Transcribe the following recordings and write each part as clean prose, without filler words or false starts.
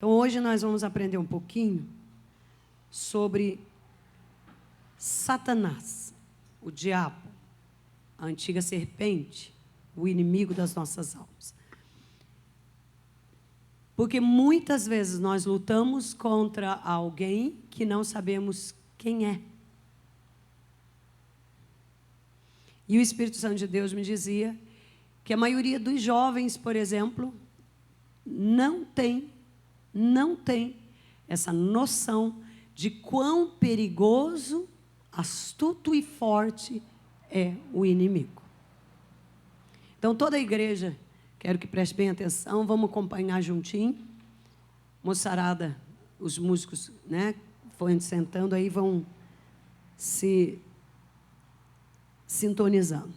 Então, hoje nós vamos aprender um pouquinho sobre Satanás, o diabo, a antiga serpente, o inimigo das nossas almas. Porque muitas vezes nós lutamos contra alguém que não sabemos quem é. E o Espírito Santo de Deus me dizia que a maioria dos jovens, por exemplo, não tem essa noção de quão perigoso, astuto e forte é o inimigo. Então, toda a igreja, quero que preste bem atenção, vamos acompanhar juntinho. Moçarada, os músicos, né, foram sentando aí, vão se sintonizando.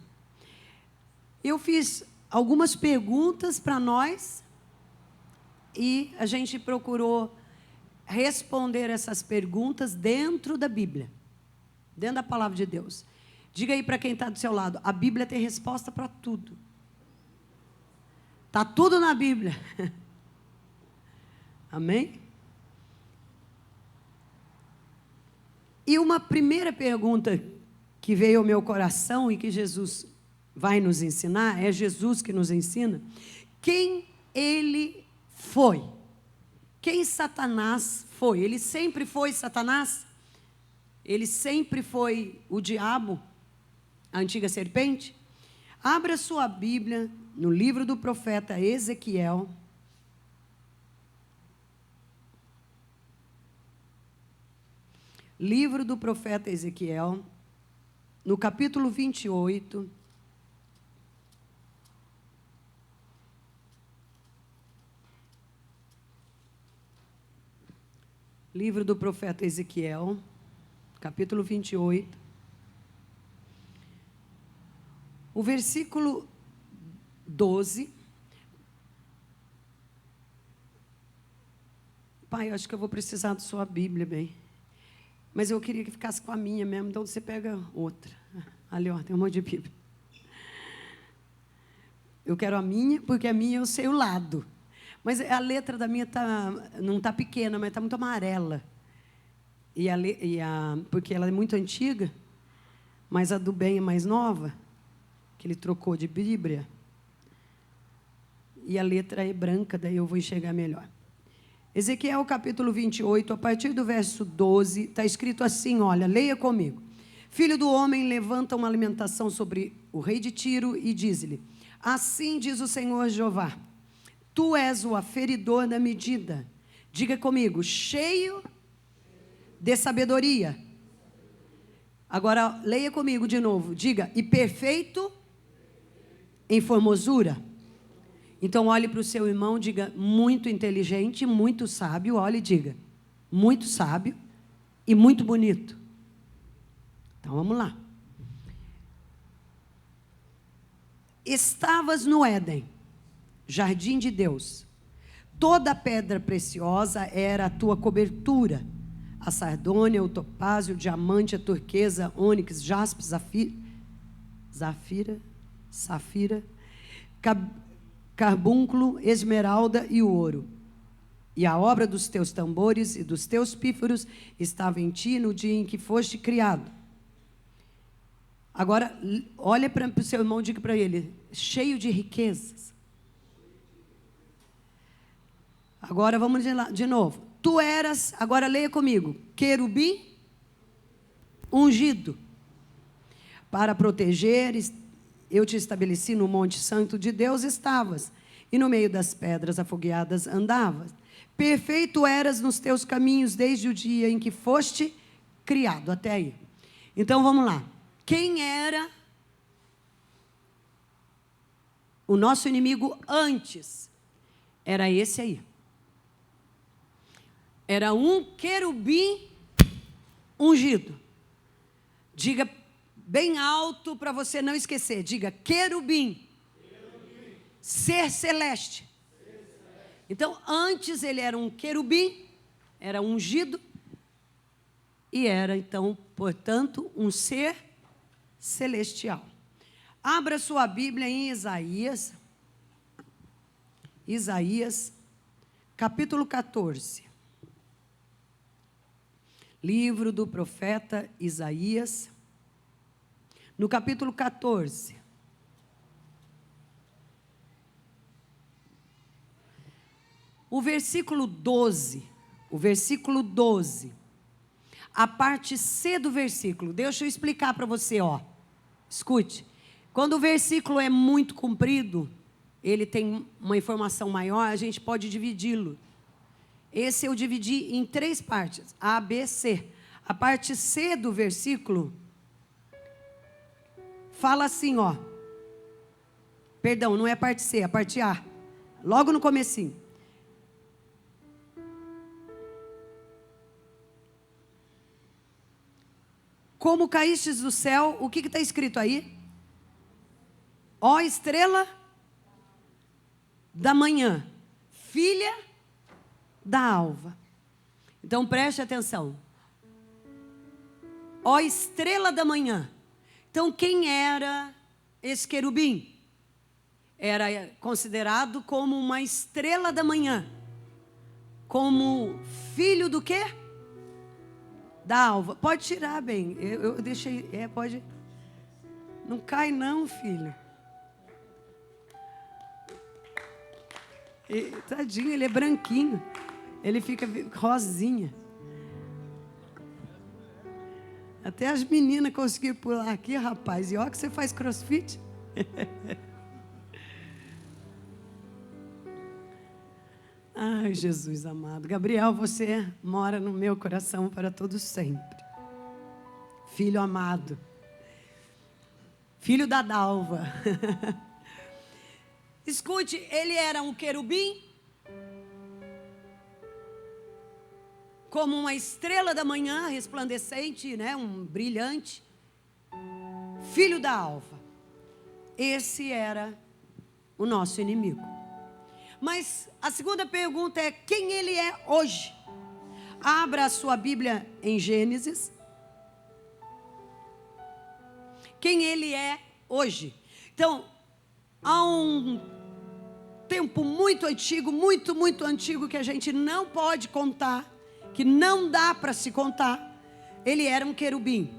Eu fiz algumas perguntas para nós e a gente procurou responder essas perguntas dentro da Bíblia, dentro da palavra de Deus. Diga aí para quem está do seu lado, a Bíblia tem resposta para tudo. Está tudo na Bíblia. Amém? E uma primeira pergunta que veio ao meu coração e que Jesus vai nos ensinar, é Jesus que nos ensina, quem ele foi. Quem Satanás foi? Ele sempre foi Satanás? Ele sempre foi o diabo, a antiga serpente? Abra sua Bíblia no livro do profeta Ezequiel. Livro do profeta Ezequiel, no capítulo 28. Livro do profeta Ezequiel, capítulo 28. O versículo 12. Pai, eu acho que eu vou precisar da sua Bíblia, bem. Mas eu queria que ficasse com a minha mesmo, então você pega outra. Ali, ó, tem um monte de Bíblia. Eu quero a minha, porque a minha eu sei o lado. Mas a letra da minha não está pequena, mas está muito amarela. Porque ela é muito antiga, mas a do bem é mais nova, que ele trocou de Bíblia. E a letra é branca, daí eu vou enxergar melhor. Ezequiel capítulo 28, a partir do verso 12, está escrito assim, olha, leia comigo. Filho do homem, levanta uma alimentação sobre o rei de Tiro e diz-lhe, assim diz o Senhor Jeová, tu és o aferidor da medida. Diga comigo, cheio de sabedoria. Agora, leia comigo de novo. Diga, e perfeito em formosura. Então, olhe para o seu irmão, diga, muito inteligente, muito sábio. Olhe e diga, muito sábio e muito bonito. Então, vamos lá. Estavas no Éden, jardim de Deus. Toda pedra preciosa era a tua cobertura. A sardônia, o topázio, o diamante, a turquesa, ônix, jaspe, safira, carbúnculo, esmeralda e o ouro. E a obra dos teus tambores e dos teus pífaros estava em ti no dia em que foste criado. Agora, olha para o seu irmão e diga para ele, cheio de riquezas. Agora vamos de novo. Tu eras, agora leia comigo, querubim ungido. Para proteger, eu te estabeleci no monte santo de Deus, estavas, e no meio das pedras afogueadas andavas. Perfeito eras nos teus caminhos desde o dia em que foste criado, até aí. Então vamos lá. Quem era o nosso inimigo antes? Era esse aí. Era um querubim ungido. Diga bem alto para você não esquecer. Diga, querubim. Ser celeste. Então, antes ele era um querubim, era ungido, e era, então, portanto, um ser celestial. Abra sua Bíblia em Isaías. Isaías, capítulo 14. Livro do profeta Isaías, no capítulo 14. O versículo 12, a parte C do versículo, deixa eu explicar para você, ó. Escute, quando o versículo é muito comprido, ele tem uma informação maior, a gente pode dividi-lo. Esse eu dividi em 3 partes, A, B, C. A parte C do versículo fala assim, ó. Perdão, não é a parte C, é a parte A. Logo no comecinho. Como caístes do céu, o que está escrito aí? Ó estrela da manhã, filha da alva. Então preste atenção. Ó estrela da manhã. Então quem era esse querubim? Era considerado como uma estrela da manhã. Como filho do quê? Da alva. Pode tirar, bem. Eu deixei. Pode. Não cai não, filho. Tadinho, ele é branquinho. Ele fica rosinha. Até as meninas conseguiram pular aqui, rapaz. E olha que você faz crossfit. Ai, Jesus amado. Gabriel, você mora no meu coração para todo sempre. Filho amado. Filho da Dalva. Escute, ele era um querubim, como uma estrela da manhã, resplandecente, né? Um brilhante. Filho da alva. Esse era o nosso inimigo. Mas a segunda pergunta é: quem ele é hoje? Abra a sua Bíblia em Gênesis. Quem ele é hoje? Então, há um tempo muito antigo, muito antigo, que a gente não pode contar, que não dá para se contar. Ele era um querubim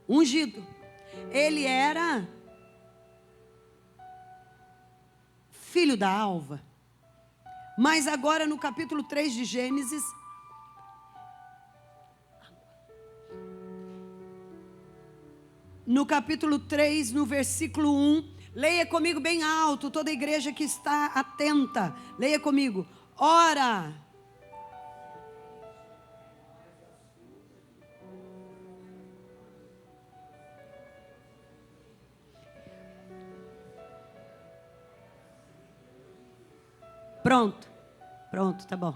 ungido. Ele era filho da alva. Mas agora no capítulo 3 de Gênesis, no capítulo 3, no versículo 1, leia comigo bem alto, toda a igreja que está atenta, leia comigo. Ora, pronto, tá bom.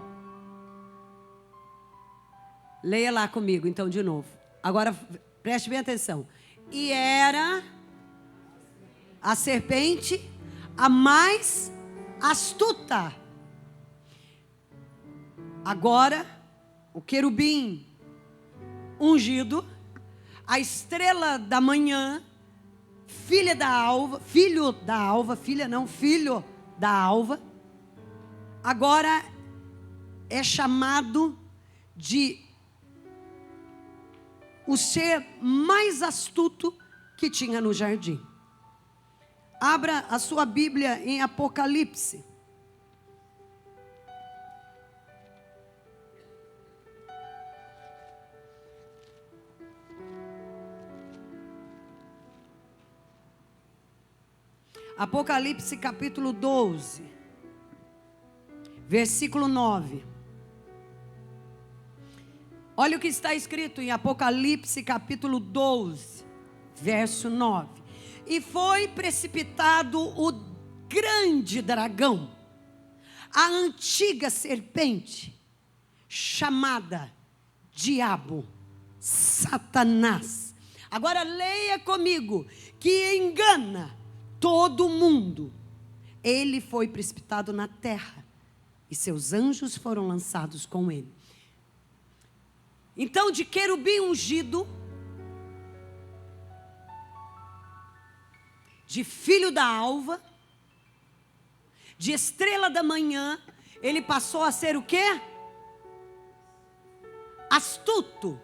Leia lá comigo, então, de novo. Agora, preste bem atenção. E era a serpente a mais astuta. Agora, o querubim ungido, a estrela da manhã, filho da alva, agora é chamado de o ser mais astuto que tinha no jardim. Abra a sua Bíblia em Apocalipse. Apocalipse capítulo 12, versículo 9. Olha o que está escrito em Apocalipse capítulo 12, verso 9. E foi precipitado o grande dragão, a antiga serpente, chamada Diabo, Satanás. Agora leia comigo, que engana todo mundo. Ele foi precipitado na terra e seus anjos foram lançados com ele. Então, de querubim ungido, de filho da alva, de estrela da manhã, ele passou a ser o quê? Astuto.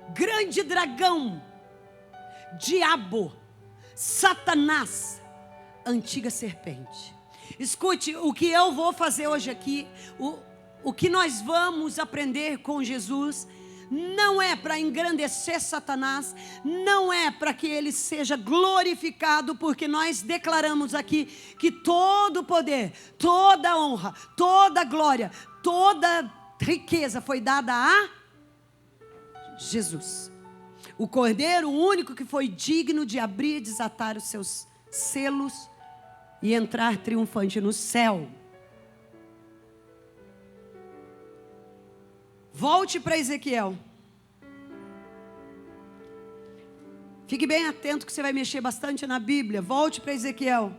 Grande dragão. Diabo. Satanás. Antiga serpente. Escute, o que eu vou fazer hoje aqui, o que nós vamos aprender com Jesus, não é para engrandecer Satanás, não é para que ele seja glorificado, porque nós declaramos aqui que todo poder, toda honra, toda glória, toda riqueza foi dada a Jesus. O Cordeiro único que foi digno de abrir e desatar os seus selos e entrar triunfante no céu. Volte para Ezequiel. Fique bem atento que você vai mexer bastante na Bíblia. Volte para Ezequiel.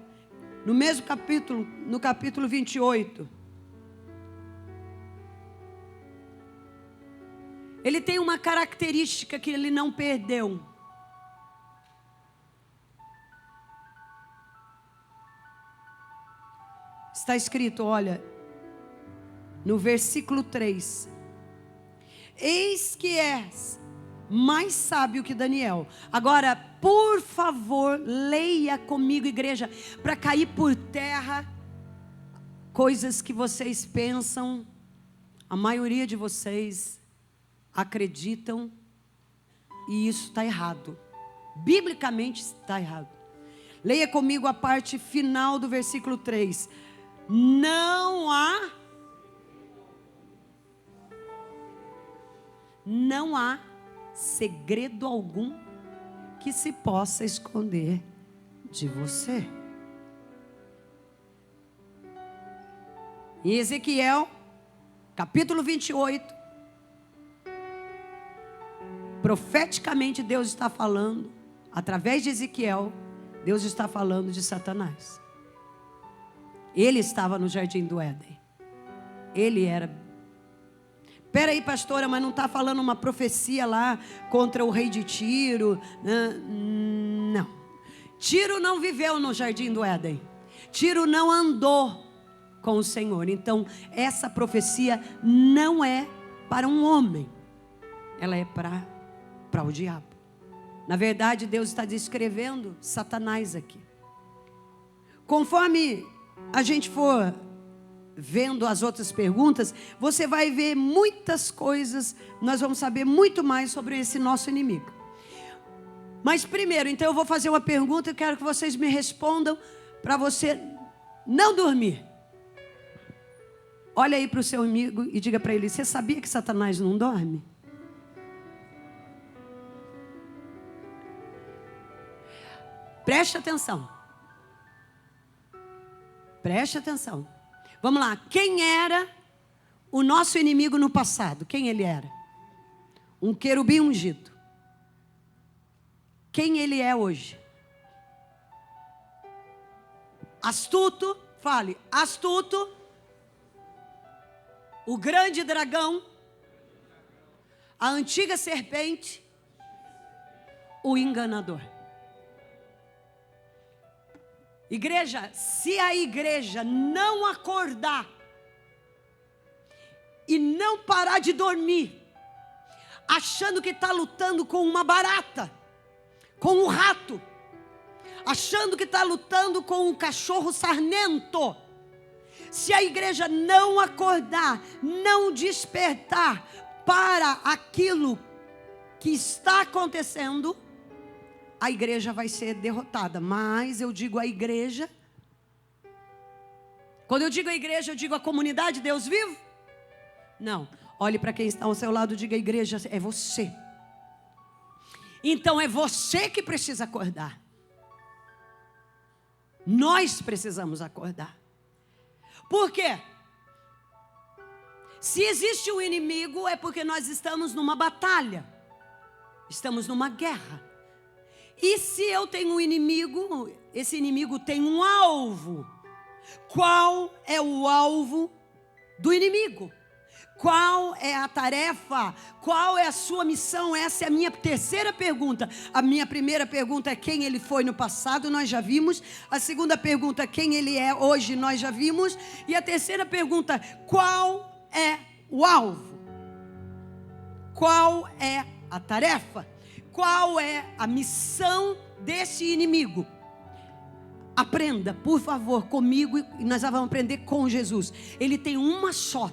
No mesmo capítulo, no capítulo 28. Ele tem uma característica que ele não perdeu. Está escrito, olha, no versículo 3. Eis que és mais sábio que Daniel. Agora, por favor, leia comigo, igreja, para cair por terra coisas que vocês pensam, a maioria de vocês acreditam, e isso está errado. Biblicamente está errado. Leia comigo a parte final do versículo 3. Não há segredo algum que se possa esconder de você. Em Ezequiel, capítulo 28, profeticamente Deus está falando, através de Ezequiel, Deus está falando de Satanás. Ele estava no jardim do Éden. Ele era. Espera aí, pastora, mas não está falando uma profecia lá contra o rei de Tiro? Não. Tiro não viveu no jardim do Éden. Tiro não andou com o Senhor. Então, essa profecia não é para um homem. Ela é para o diabo. Na verdade, Deus está descrevendo Satanás aqui. Conforme a gente for vendo as outras perguntas, você vai ver muitas coisas, nós vamos saber muito mais sobre esse nosso inimigo. Mas primeiro, então eu vou fazer uma pergunta, eu quero que vocês me respondam, para você não dormir. Olha aí para o seu amigo e diga para ele, você sabia que Satanás não dorme? Preste atenção. Preste atenção. Vamos lá. Quem era o nosso inimigo no passado? Quem ele era? Um querubim ungido. Quem ele é hoje? Astuto. Fale. Astuto. O grande dragão. A antiga serpente. O enganador. Igreja, se a igreja não acordar e não parar de dormir, achando que está lutando com uma barata, com um rato, achando que está lutando com um cachorro sarnento, se a igreja não acordar, não despertar para aquilo que está acontecendo, a igreja vai ser derrotada. Mas eu digo a igreja, quando eu digo a igreja, eu digo a comunidade de Deus vivo? Não, olhe para quem está ao seu lado e diga, a igreja é você. Então é você que precisa acordar. Nós precisamos acordar. Por quê? Se existe um inimigo, é porque nós estamos numa batalha, estamos numa guerra. E se eu tenho um inimigo, esse inimigo tem um alvo. Qual é o alvo do inimigo? Qual é a tarefa? Qual é a sua missão? Essa é a minha terceira pergunta. A minha primeira pergunta é quem ele foi no passado, nós já vimos. A segunda pergunta, quem ele é hoje, nós já vimos. E a terceira pergunta, qual é o alvo? Qual é a tarefa? Qual é a missão desse inimigo? Aprenda, por favor, comigo, e nós vamos aprender com Jesus. Ele tem uma só,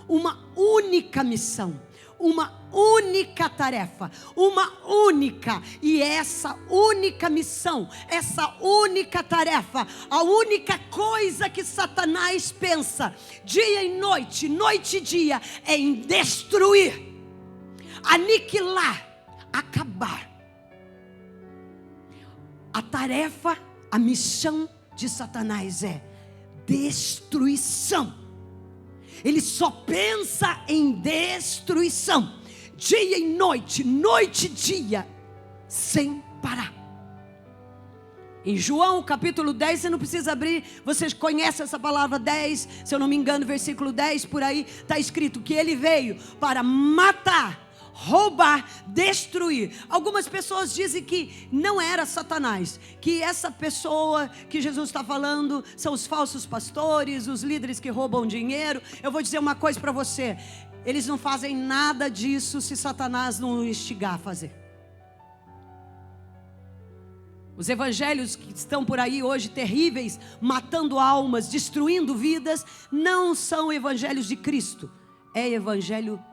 uma única missão, uma única tarefa, uma única, e essa única missão, essa única tarefa, a única coisa que Satanás pensa, dia e noite, noite e dia, é em destruir, aniquilar, acabar. A tarefa, a missão de Satanás é destruição. Ele só pensa em destruição, dia e noite, noite e dia, sem parar. Em João capítulo 10, você não precisa abrir, vocês conhecem essa palavra 10, se eu não me engano, versículo 10, por aí, está escrito que ele veio para matar, roubar, destruir. Algumas pessoas dizem que não era Satanás, que essa pessoa que Jesus está falando são os falsos pastores, os líderes que roubam dinheiro. Eu vou dizer uma coisa para você: eles não fazem nada disso se Satanás não instigar a fazer. Os evangelhos que estão por aí hoje terríveis, matando almas, destruindo vidas, não são evangelhos de Cristo. É evangelho,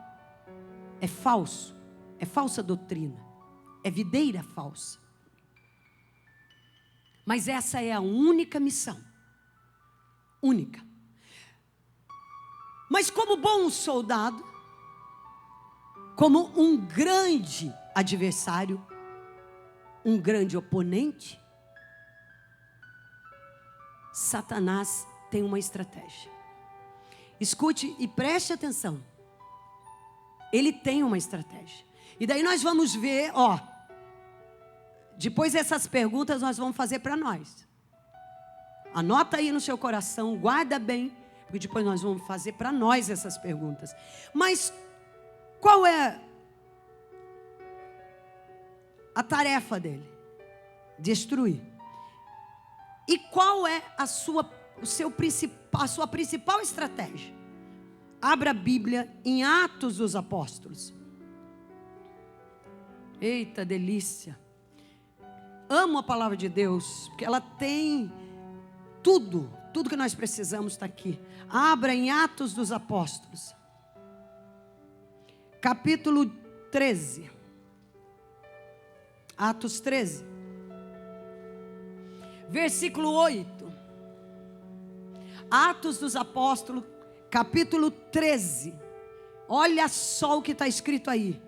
é falso, é falsa doutrina, é videira falsa. Mas essa é a única missão, única. Mas como bom soldado, como um grande adversário, um grande oponente, Satanás tem uma estratégia. Escute e preste atenção. Ele tem uma estratégia. E daí nós vamos ver, depois dessas perguntas nós vamos fazer para nós. Anota aí no seu coração, guarda bem, porque depois nós vamos fazer para nós essas perguntas. Mas qual é a tarefa dele? Destruir. E qual é a sua principal estratégia? Abra a Bíblia em Atos dos Apóstolos. Eita delícia. Amo a palavra de Deus, porque ela tem tudo que nós precisamos está aqui. Abra em Atos dos Apóstolos, capítulo 13. Atos 13, versículo 8. Atos dos Apóstolos, capítulo 13. Olha só o que está escrito aí.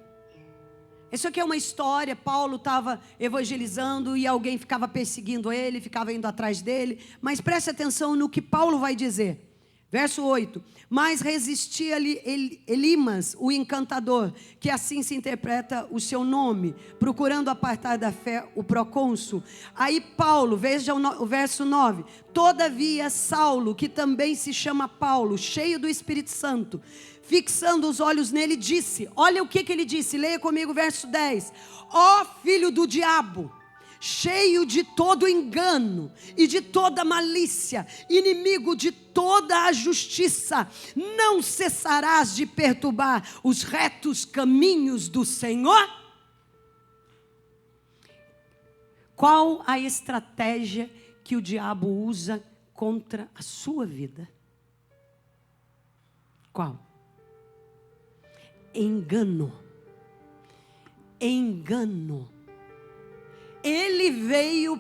Isso aqui é uma história. Paulo estava evangelizando e alguém ficava perseguindo ele, ficava indo atrás dele. Mas preste atenção no que Paulo vai dizer. Verso 8. Mas resistia-lhe Elimas, o encantador, que assim se interpreta o seu nome, procurando apartar da fé o procônsul. Aí Paulo, veja o verso 9. Todavia Saulo, que também se chama Paulo, cheio do Espírito Santo, fixando os olhos nele, disse, olha o que ele disse, leia comigo o verso 10. Ó filho do diabo, cheio de todo engano e de toda malícia, inimigo de toda a justiça, não cessarás de perturbar os retos caminhos do Senhor? Qual a estratégia que o diabo usa contra a sua vida? Qual? Engano. Engano. Ele veio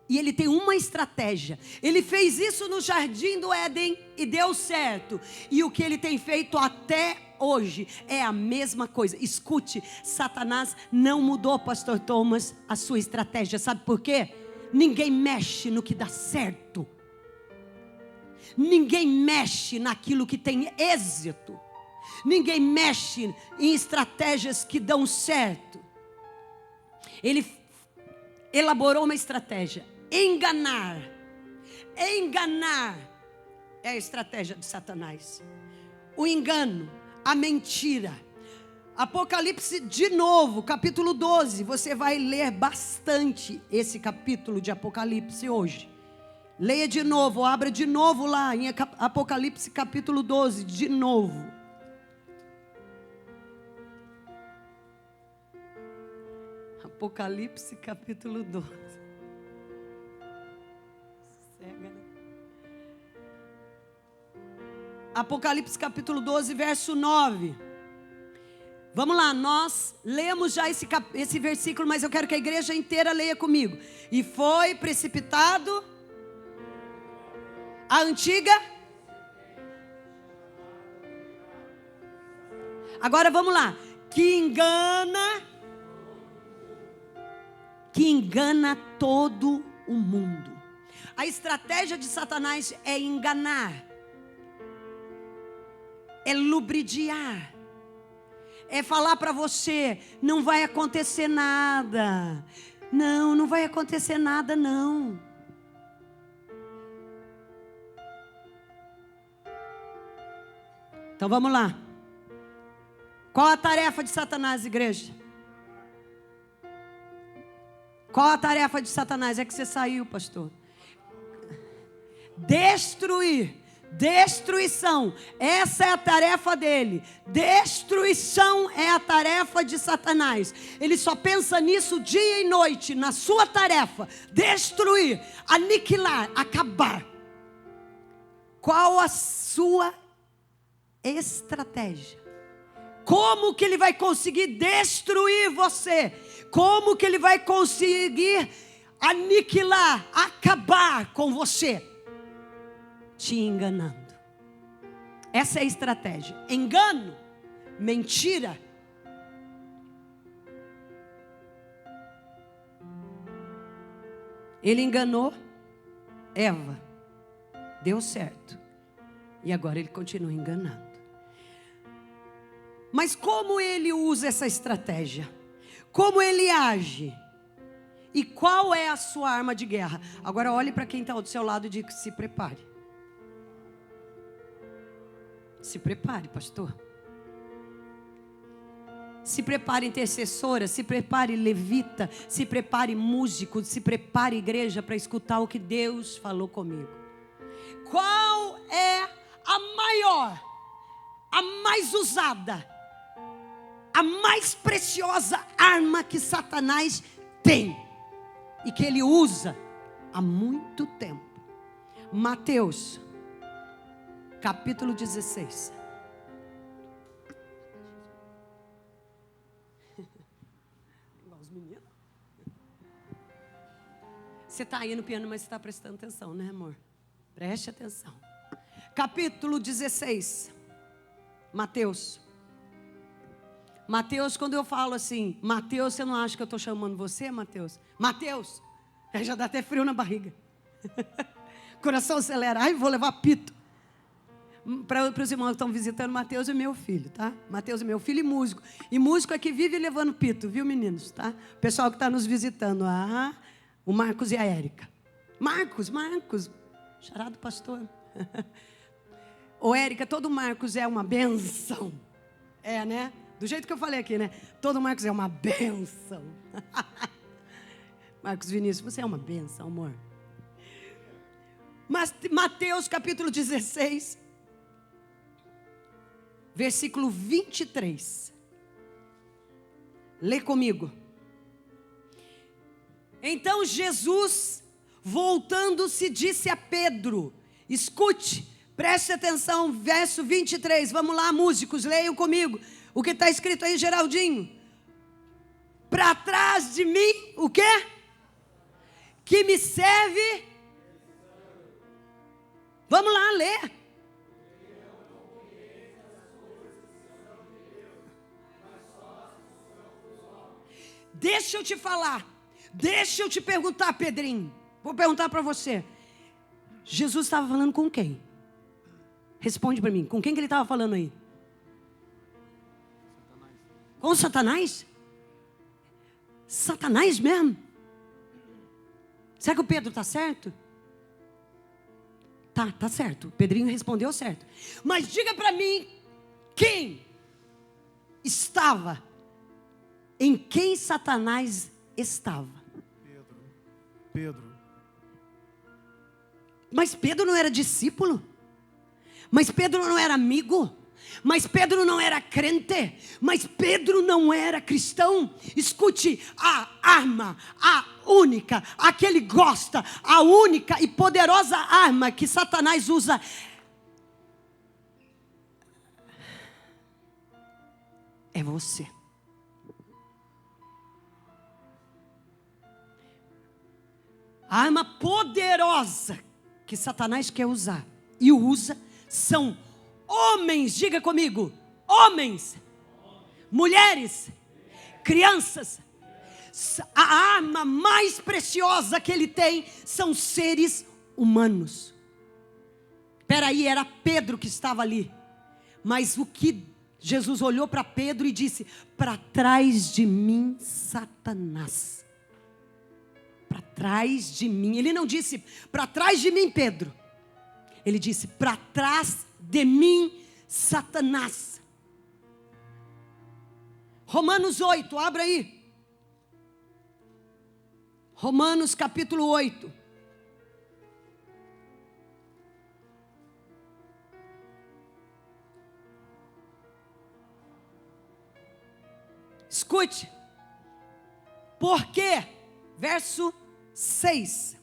e ele tem uma estratégia. Ele fez isso no jardim do Éden e deu certo. E o que ele tem feito até hoje é a mesma coisa. Escute, Satanás não mudou, pastor Thomas, a sua estratégia. Sabe por quê? Ninguém mexe no que dá certo. Ninguém mexe naquilo que tem êxito. Ninguém mexe em estratégias que dão certo. Ele elaborou uma estratégia. Enganar. Enganar é a estratégia de Satanás. o engano, a mentira. Apocalipse de novo, capítulo 12. Você vai ler bastante esse capítulo de Apocalipse hoje. Leia de novo, abra de novo lá em Apocalipse capítulo 12, de novo. Apocalipse capítulo 12. Cega, né? Apocalipse capítulo 12, verso 9. Vamos lá, nós lemos já esse versículo, mas eu quero que a igreja inteira leia comigo. E foi precipitado a antiga. Agora vamos lá. Que engana todo o mundo. A estratégia de Satanás é enganar, é lubridiar, é falar para você: não vai acontecer nada. Não vai acontecer nada, não. Então vamos lá. Qual a tarefa de Satanás, igreja? Qual a tarefa de Satanás? É que você saiu, pastor. Destruir. Destruição. Essa é a tarefa dele. Destruição é a tarefa de Satanás. Ele só pensa nisso dia e noite, na sua tarefa. Destruir, aniquilar, acabar. Qual a sua estratégia? Como que ele vai conseguir destruir você? Como que ele vai conseguir aniquilar, acabar com você? Te enganando. Essa é a estratégia. Engano, mentira. Ele enganou Eva. Deu certo. E agora ele continua enganando. Mas como ele usa essa estratégia? Como ele age? E qual é a sua arma de guerra? Agora olhe para quem está do seu lado e diga: se prepare. Se prepare, pastor. Se prepare, intercessora. Se prepare, levita. Se prepare, músico. Se prepare, igreja, para escutar o que Deus falou comigo. Qual é a maior, a mais usada, a mais preciosa arma que Satanás tem e que ele usa há muito tempo? Mateus capítulo 16. Igual os meninos. Você está aí no piano, mas você está prestando atenção, né, amor? Preste atenção. Capítulo 16. Mateus. Mateus, quando eu falo assim, Mateus, você não acha que eu estou chamando você, Mateus? Mateus, aí já dá até frio na barriga. Coração acelera, ai, vou levar pito. Para os irmãos que estão visitando, Mateus é meu filho, tá? Mateus é meu filho e músico. E músico é que vive levando pito, viu, meninos, tá? O pessoal que está nos visitando, o Marcos e a Érica. Marcos, charado pastor. Ô, Érica, todo Marcos é uma benção. É, né? Do jeito que eu falei aqui, né? Todo Marcos é uma benção. Marcos Vinícius, você é uma benção, amor. Mas Mateus capítulo 16, versículo 23. Lê comigo. Então Jesus, voltando-se, disse a Pedro: escute, preste atenção, verso 23. Vamos lá, músicos, leiam comigo. O que está escrito aí, Geraldinho? Para trás de mim, o quê? Que me serve. Vamos lá, ler. Deixa eu te falar. Deixa eu te perguntar, Pedrinho. Vou perguntar para você. Jesus estava falando com quem? Responde para mim. Com quem que ele estava falando aí? Com Satanás? Satanás mesmo? Será que o Pedro está certo? Tá certo. O Pedrinho respondeu certo. Mas diga para mim, quem estava, em quem Satanás estava. Pedro. Mas Pedro não era discípulo? Mas Pedro não era amigo? Mas Pedro não era crente? Mas Pedro não era cristão? Escute, a arma, a única, a que ele gosta, a única e poderosa arma que Satanás usa é você. A arma poderosa que Satanás quer usar e usa são homens, diga comigo, homens, mulheres, crianças. A arma mais preciosa que ele tem são seres humanos. Espera aí, era Pedro que estava ali. Mas o que Jesus olhou para Pedro e disse: para trás de mim, Satanás. Para trás de mim. Ele não disse para trás de mim, Pedro. Ele disse para trás de mim, Satanás. Romanos 8, abra aí. Romanos capítulo 8. Escute. Porque, verso 6.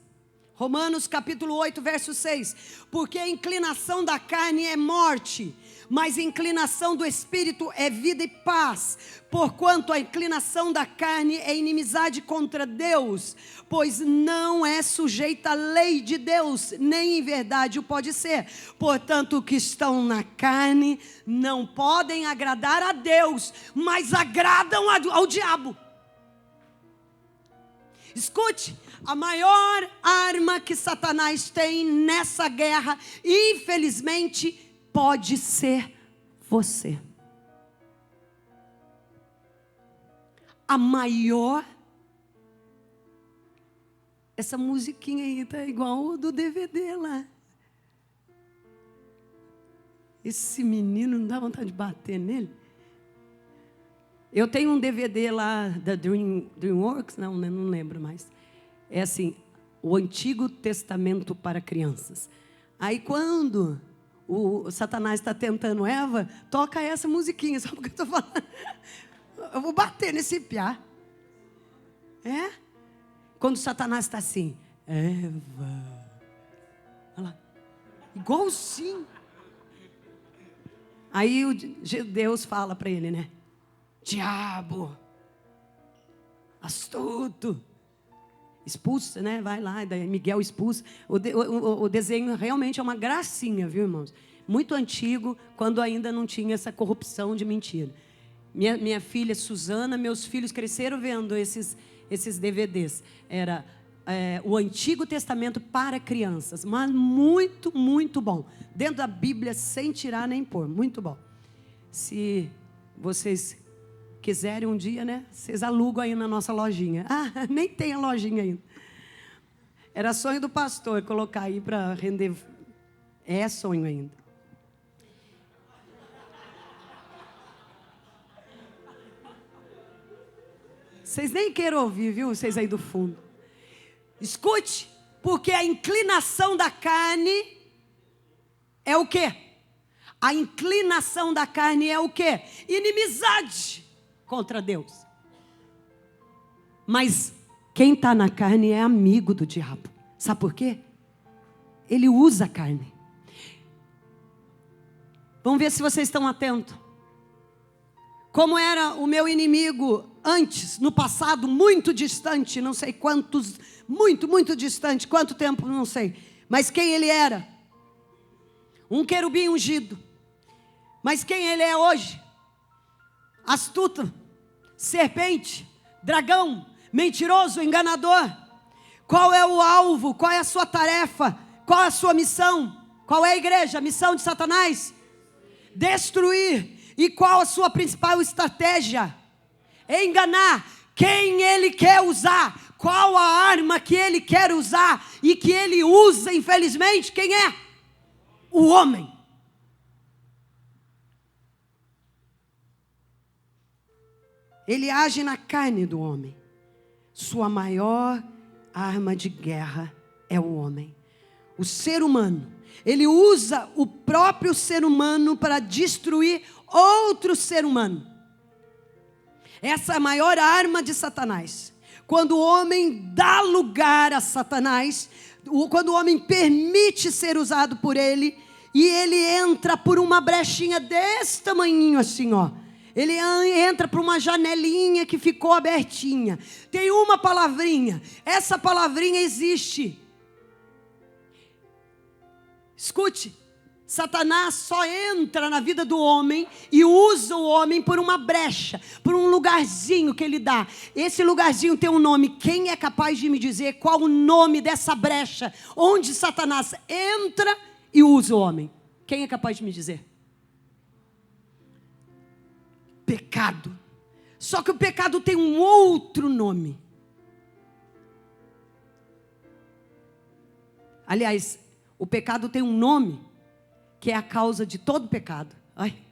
Romanos capítulo 8, verso 6. Porque a inclinação da carne é morte, mas a inclinação do Espírito é vida e paz. Porquanto a inclinação da carne é inimizade contra Deus, pois não é sujeita à lei de Deus, nem em verdade o pode ser. Portanto, os que estão na carne não podem agradar a Deus, mas agradam ao diabo. Escute, a maior arma que Satanás tem nessa guerra, infelizmente, pode ser você. A maior. Essa musiquinha aí tá igual o do DVD lá. Esse menino, não dá vontade de bater nele? Eu tenho um DVD lá da DreamWorks, não lembro mais. É assim, o Antigo Testamento para crianças. Aí quando o Satanás está tentando Eva, toca essa musiquinha, sabe o que eu estou falando? Eu vou bater nesse piá. É? Quando o Satanás está assim, Eva. Olha lá. Igualzinho. Aí Deus fala para ele, né? Diabo, astuto, expulsa, né? Vai lá, daí Miguel expulsa. O desenho realmente é uma gracinha, viu, irmãos? Muito antigo, quando ainda não tinha essa corrupção de mentira. Minha filha Suzana, meus filhos cresceram vendo esses DVDs. Era o Antigo Testamento para crianças, mas muito, muito bom. Dentro da Bíblia, sem tirar nem pôr, muito bom. Se vocês quiserem um dia, né? Vocês alugam aí na nossa lojinha. Ah, nem tem a lojinha ainda. Era sonho do pastor colocar aí para render. É sonho ainda. Vocês nem queiram ouvir, viu? Vocês aí do fundo. Escute, porque a inclinação da carne é o quê? A inclinação da carne é o quê? Inimizade contra Deus. Mas quem está na carne é amigo do diabo. Sabe por quê? Ele usa a carne. Vamos ver se vocês estão atentos. Como era o meu inimigo antes, no passado, muito distante, não sei quantos, muito distante, quanto tempo, não sei. Mas quem ele era? Um querubim ungido. Mas quem ele é hoje? Astuto, serpente, dragão, mentiroso, enganador. Qual é o alvo? Qual é a sua tarefa? Qual é a sua missão? Qual é a igreja? A missão de Satanás? Destruir. E qual a sua principal estratégia? Enganar. Quem ele quer usar? Qual a arma que ele quer usar? E que ele usa, infelizmente, quem é? O homem. Ele age na carne do homem. Sua maior arma de guerra é o homem. O ser humano. Ele usa o próprio ser humano para destruir outro ser humano. Essa é a maior arma de Satanás. Quando o homem dá lugar a Satanás, quando o homem permite ser usado por ele, e ele entra por uma brechinha desse tamanhinho assim, ó. Ele entra por uma janelinha que ficou abertinha. Tem uma palavrinha. Essa palavrinha existe. Escute. Satanás só entra na vida do homem e usa o homem por uma brecha, por um lugarzinho que ele dá. Esse lugarzinho tem um nome. Quem é capaz de me dizer qual o nome dessa brecha onde Satanás entra e usa o homem? Quem é capaz de me dizer? Pecado. Só que o pecado tem um outro nome. Aliás, o pecado tem um nome que é a causa de todo pecado. Ai.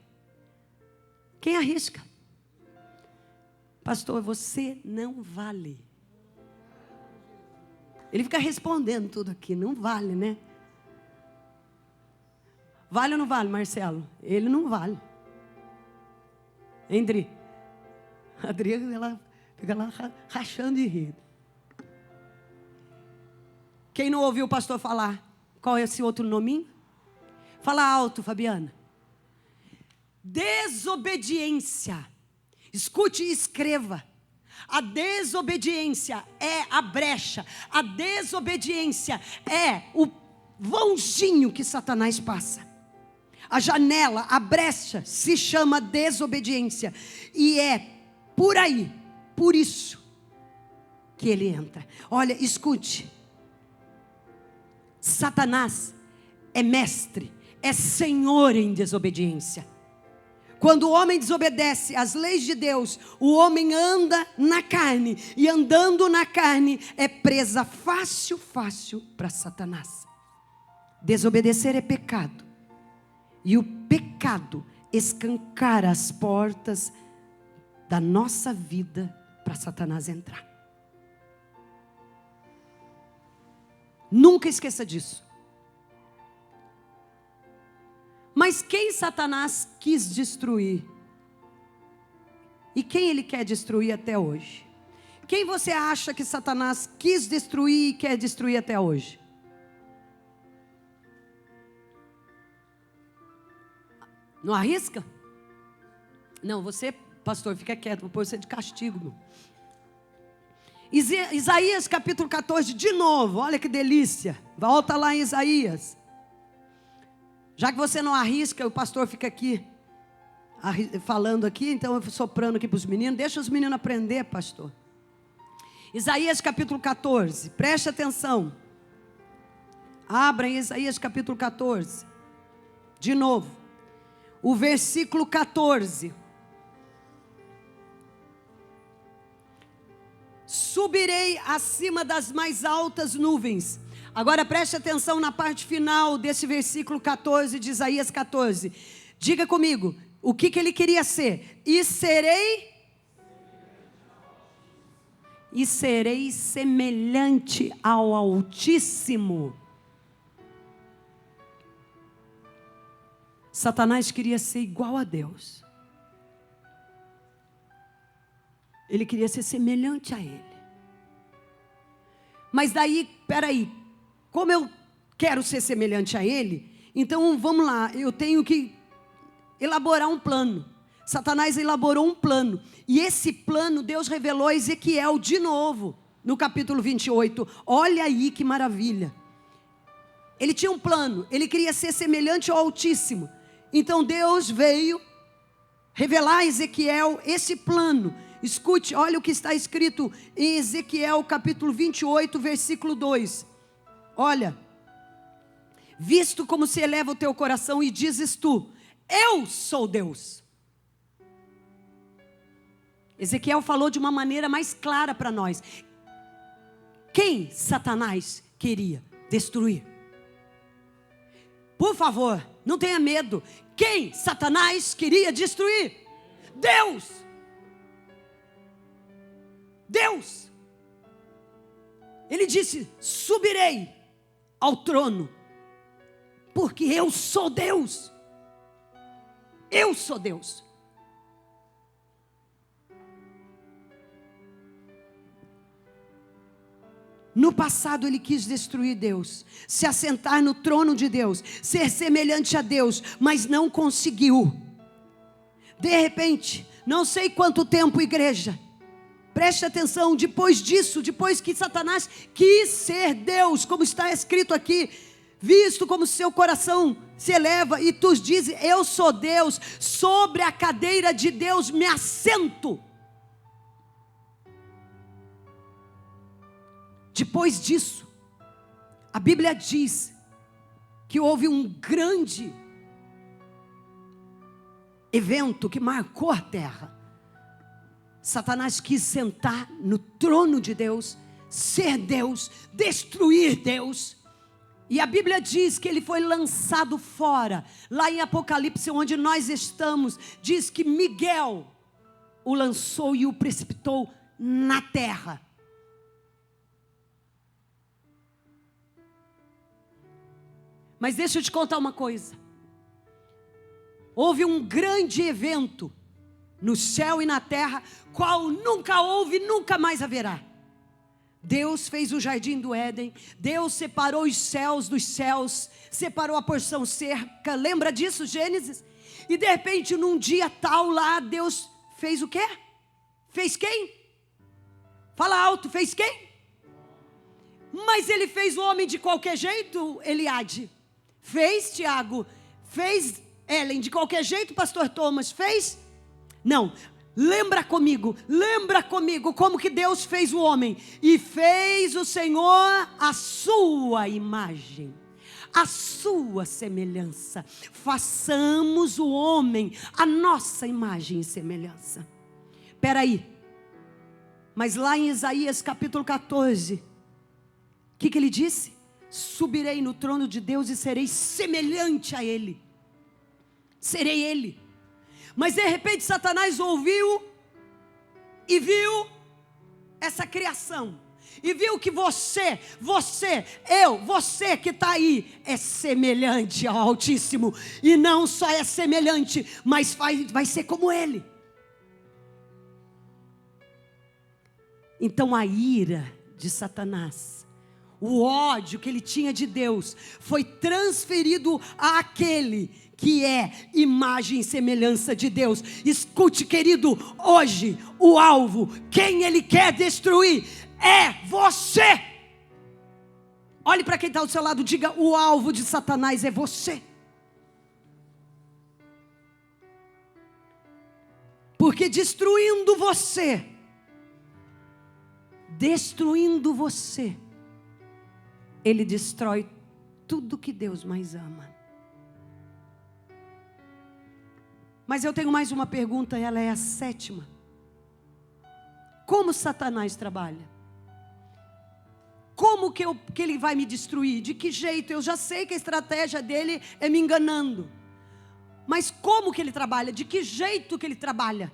Quem arrisca? Pastor, você não vale. Ele fica respondendo tudo aqui. Não vale, né? Vale ou não vale, Marcelo? Ele não vale. Hein, Dri? A Adri, ela fica lá rachando de rir. Quem não ouviu o pastor falar? Qual é esse outro nominho? Fala alto, Fabiana. Desobediência. Escute e escreva. A desobediência é a brecha. A desobediência é o vãozinho que Satanás passa. A janela, a brecha se chama desobediência. E é por aí, por isso que ele entra. Olha, escute. Satanás é mestre, é senhor em desobediência. Quando o homem desobedece às leis de Deus, o homem anda na carne. E andando na carne é presa fácil para Satanás. Desobedecer é pecado. E o pecado escancara as portas da nossa vida para Satanás entrar. Nunca esqueça disso. Mas quem Satanás quis destruir? E quem ele quer destruir até hoje? Quem você acha que Satanás quis destruir e quer destruir até hoje? Não arrisca? Não, você, pastor, fica quieto, vou pôr você de castigo. Isaías capítulo 14, de novo, olha que delícia. Volta lá em Isaías. Já que você não arrisca, o pastor fica aqui, falando aqui, então eu soprando aqui para os meninos. Deixa os meninos aprender, pastor. Isaías capítulo 14, preste atenção. Abra em Isaías capítulo 14. De novo. O versículo 14. Subirei acima das mais altas nuvens. Agora preste atenção na parte final desse versículo 14 de Isaías 14. Diga comigo, o que ele queria ser? E serei semelhante ao Altíssimo. Satanás queria ser igual a Deus. Ele queria ser semelhante a Ele. Mas daí, peraí, como eu quero ser semelhante a Ele, então vamos lá, eu tenho que elaborar um plano. Satanás elaborou um plano. E esse plano Deus revelou a Ezequiel de novo, no capítulo 28. Olha aí que maravilha. Ele tinha um plano, ele queria ser semelhante ao Altíssimo. Então Deus veio revelar a Ezequiel esse plano. Escute, olha o que está escrito em Ezequiel capítulo 28, versículo 2. Olha, visto como se eleva o teu coração e dizes tu, eu sou Deus. Ezequiel falou de uma maneira mais clara para nós. Quem Satanás queria destruir? Por favor, não tenha medo. Quem Satanás queria destruir? Deus. Deus. Ele disse: subirei ao trono, porque eu sou Deus. Eu sou Deus. No passado ele quis destruir Deus, se assentar no trono de Deus, ser semelhante a Deus, mas não conseguiu. De repente, não sei quanto tempo, igreja, preste atenção, depois disso, depois que Satanás quis ser Deus, como está escrito aqui, visto como seu coração se eleva e tu dizes: eu sou Deus, sobre a cadeira de Deus me assento. Depois disso, a Bíblia diz que houve um grande evento que marcou a terra. Satanás quis sentar no trono de Deus, ser Deus, destruir Deus. E a Bíblia diz que ele foi lançado fora. Lá em Apocalipse, onde nós estamos, diz que Miguel o lançou e o precipitou na terra. Mas deixa eu te contar uma coisa. Houve um grande evento no céu e na terra, qual nunca houve, nunca mais haverá. Deus fez o jardim do Éden, Deus separou os céus dos céus, separou a porção cerca, lembra disso, Gênesis? E de repente, num dia tal lá, Deus fez o quê? Fez quem? Fala alto, fez quem? Mas ele fez o homem de qualquer jeito, Eliade? Fez, Tiago? Fez, Ellen, de qualquer jeito, pastor Thomas? Fez? Não. Lembra comigo como que Deus fez o homem. E fez o Senhor a sua imagem, a sua semelhança. Façamos o homem a nossa imagem e semelhança. Espera aí. Mas lá em Isaías capítulo 14, o que ele disse? Subirei no trono de Deus e serei semelhante a Ele. Serei Ele. Mas de repente Satanás ouviu e viu essa criação. E viu que você que está aí, é semelhante ao Altíssimo. E não só é semelhante, mas vai ser como Ele. Então a ira de Satanás, o ódio que ele tinha de Deus, foi transferido àquele que é imagem e semelhança de Deus. Escute, querido, hoje o alvo, quem ele quer destruir, é você. Olhe para quem está ao seu lado, diga: o alvo de Satanás é você. Porque destruindo você, ele destrói tudo que Deus mais ama. Mas eu tenho mais uma pergunta, ela é a 7ª. Como Satanás trabalha? Como que ele vai me destruir? De que jeito? Eu já sei que a estratégia dele é me enganando. Mas como que ele trabalha? De que jeito que ele trabalha?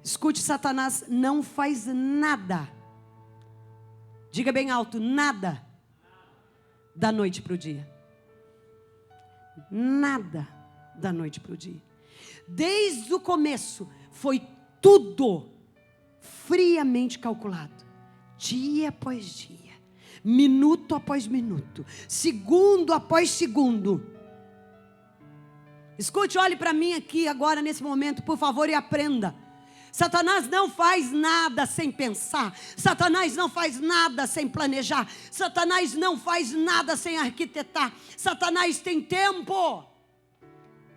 Escute, Satanás não faz nada. Diga bem alto: nada. Da noite para o dia. Nada da noite para o dia. Desde o começo foi tudo friamente calculado, dia após dia, minuto após minuto, segundo após segundo. Escute, olhe para mim aqui agora nesse momento, por favor, e aprenda. Satanás não faz nada sem pensar. Satanás não faz nada sem planejar. Satanás não faz nada sem arquitetar. Satanás tem tempo.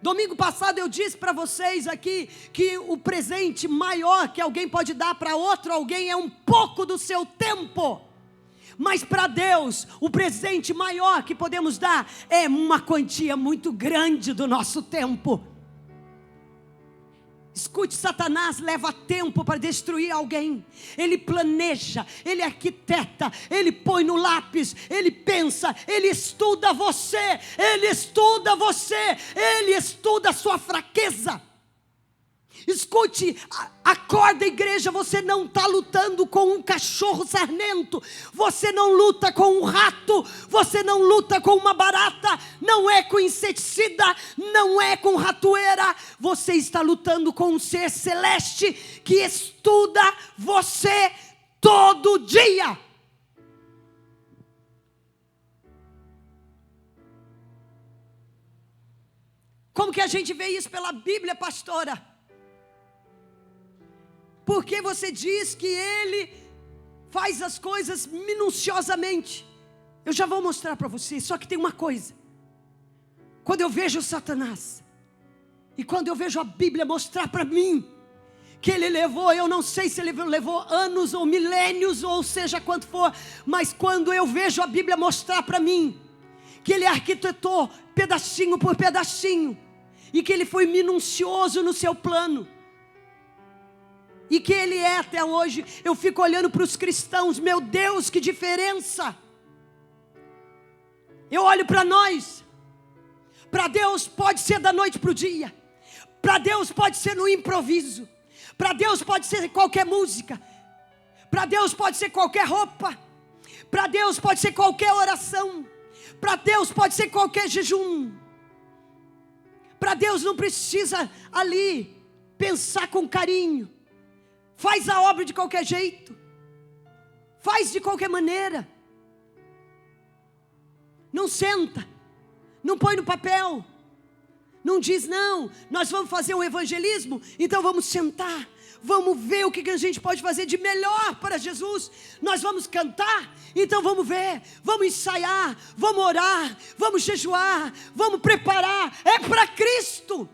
Domingo passado eu disse para vocês aqui que o presente maior que alguém pode dar para outro alguém é um pouco do seu tempo. Mas para Deus, o presente maior que podemos dar é uma quantia muito grande do nosso tempo. Escute, Satanás leva tempo para destruir alguém. Ele planeja, ele arquiteta, ele põe no lápis, ele pensa, ele estuda você, ele estuda a sua fraqueza. Escute, Acorda, igreja, você não está lutando com um cachorro sarnento, você não luta com um rato, você não luta com uma barata, não é com inseticida, não é com ratoeira, você está lutando com um ser celeste que estuda você todo dia. Como que a gente vê isso pela Bíblia, pastora? Porque você diz que Ele faz as coisas minuciosamente. Eu já vou mostrar para você, só que tem uma coisa. Quando eu vejo Satanás, e quando eu vejo a Bíblia mostrar para mim, que ele levou, eu não sei se ele levou anos ou milênios, ou seja quanto for, mas quando eu vejo a Bíblia mostrar para mim, que ele arquitetou pedacinho por pedacinho, e que ele foi minucioso no seu plano, e que ele é até hoje, eu fico olhando para os cristãos, meu Deus, que diferença. Eu olho para nós, para Deus pode ser da noite para o dia, para Deus pode ser no improviso, para Deus pode ser qualquer música, para Deus pode ser qualquer roupa, para Deus pode ser qualquer oração, para Deus pode ser qualquer jejum, para Deus não precisa ali pensar com carinho, faz a obra de qualquer jeito, faz de qualquer maneira, não senta, não põe no papel, não diz não, nós vamos fazer um evangelismo, então vamos sentar, vamos ver o que a gente pode fazer de melhor para Jesus, nós vamos cantar, então vamos ver, vamos ensaiar, vamos orar, vamos jejuar, vamos preparar, é para Cristo.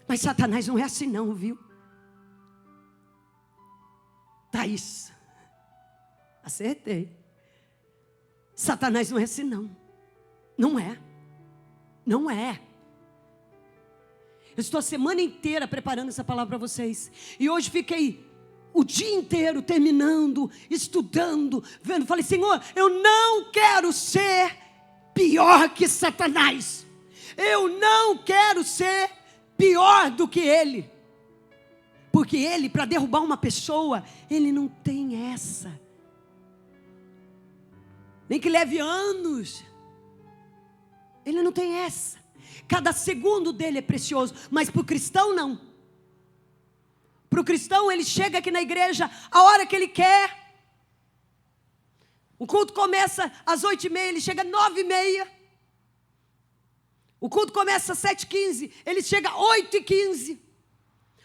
Mas Satanás não é assim não, viu? Thaís, acertei. Satanás não é assim não. Não é. Não é. Eu estou a semana inteira preparando essa palavra para vocês. E hoje fiquei o dia inteiro terminando, estudando, vendo. Falei, Senhor, eu não quero ser pior que Satanás. Eu não quero ser pior do que ele. Porque ele, para derrubar uma pessoa, ele não tem essa. Nem que leve anos. Ele não tem essa. Cada segundo dele é precioso. Mas para o cristão não. Para o cristão ele chega aqui na igreja a hora que ele quer. O culto começa às 8h30, ele chega às 9h30. O culto começa às 7h15, ele chega às 8h15.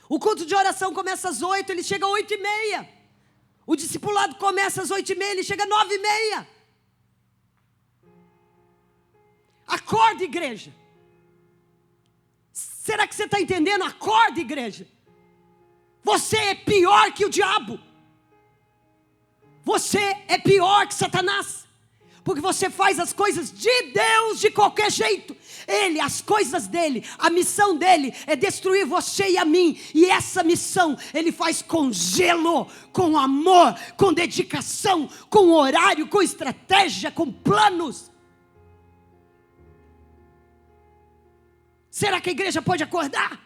O culto de oração começa às 8h, ele chega às 8h30. O discipulado começa às 8h30, ele chega às 9h30. Acorda, igreja. Será que você está entendendo? Acorda, igreja. Você é pior que o diabo. Você é pior que Satanás. Porque você faz as coisas de Deus de qualquer jeito. Ele, as coisas dele, a missão dele é destruir você e a mim. E essa missão ele faz com zelo, com amor, com dedicação, com horário, com estratégia, com planos. Será que a igreja pode acordar?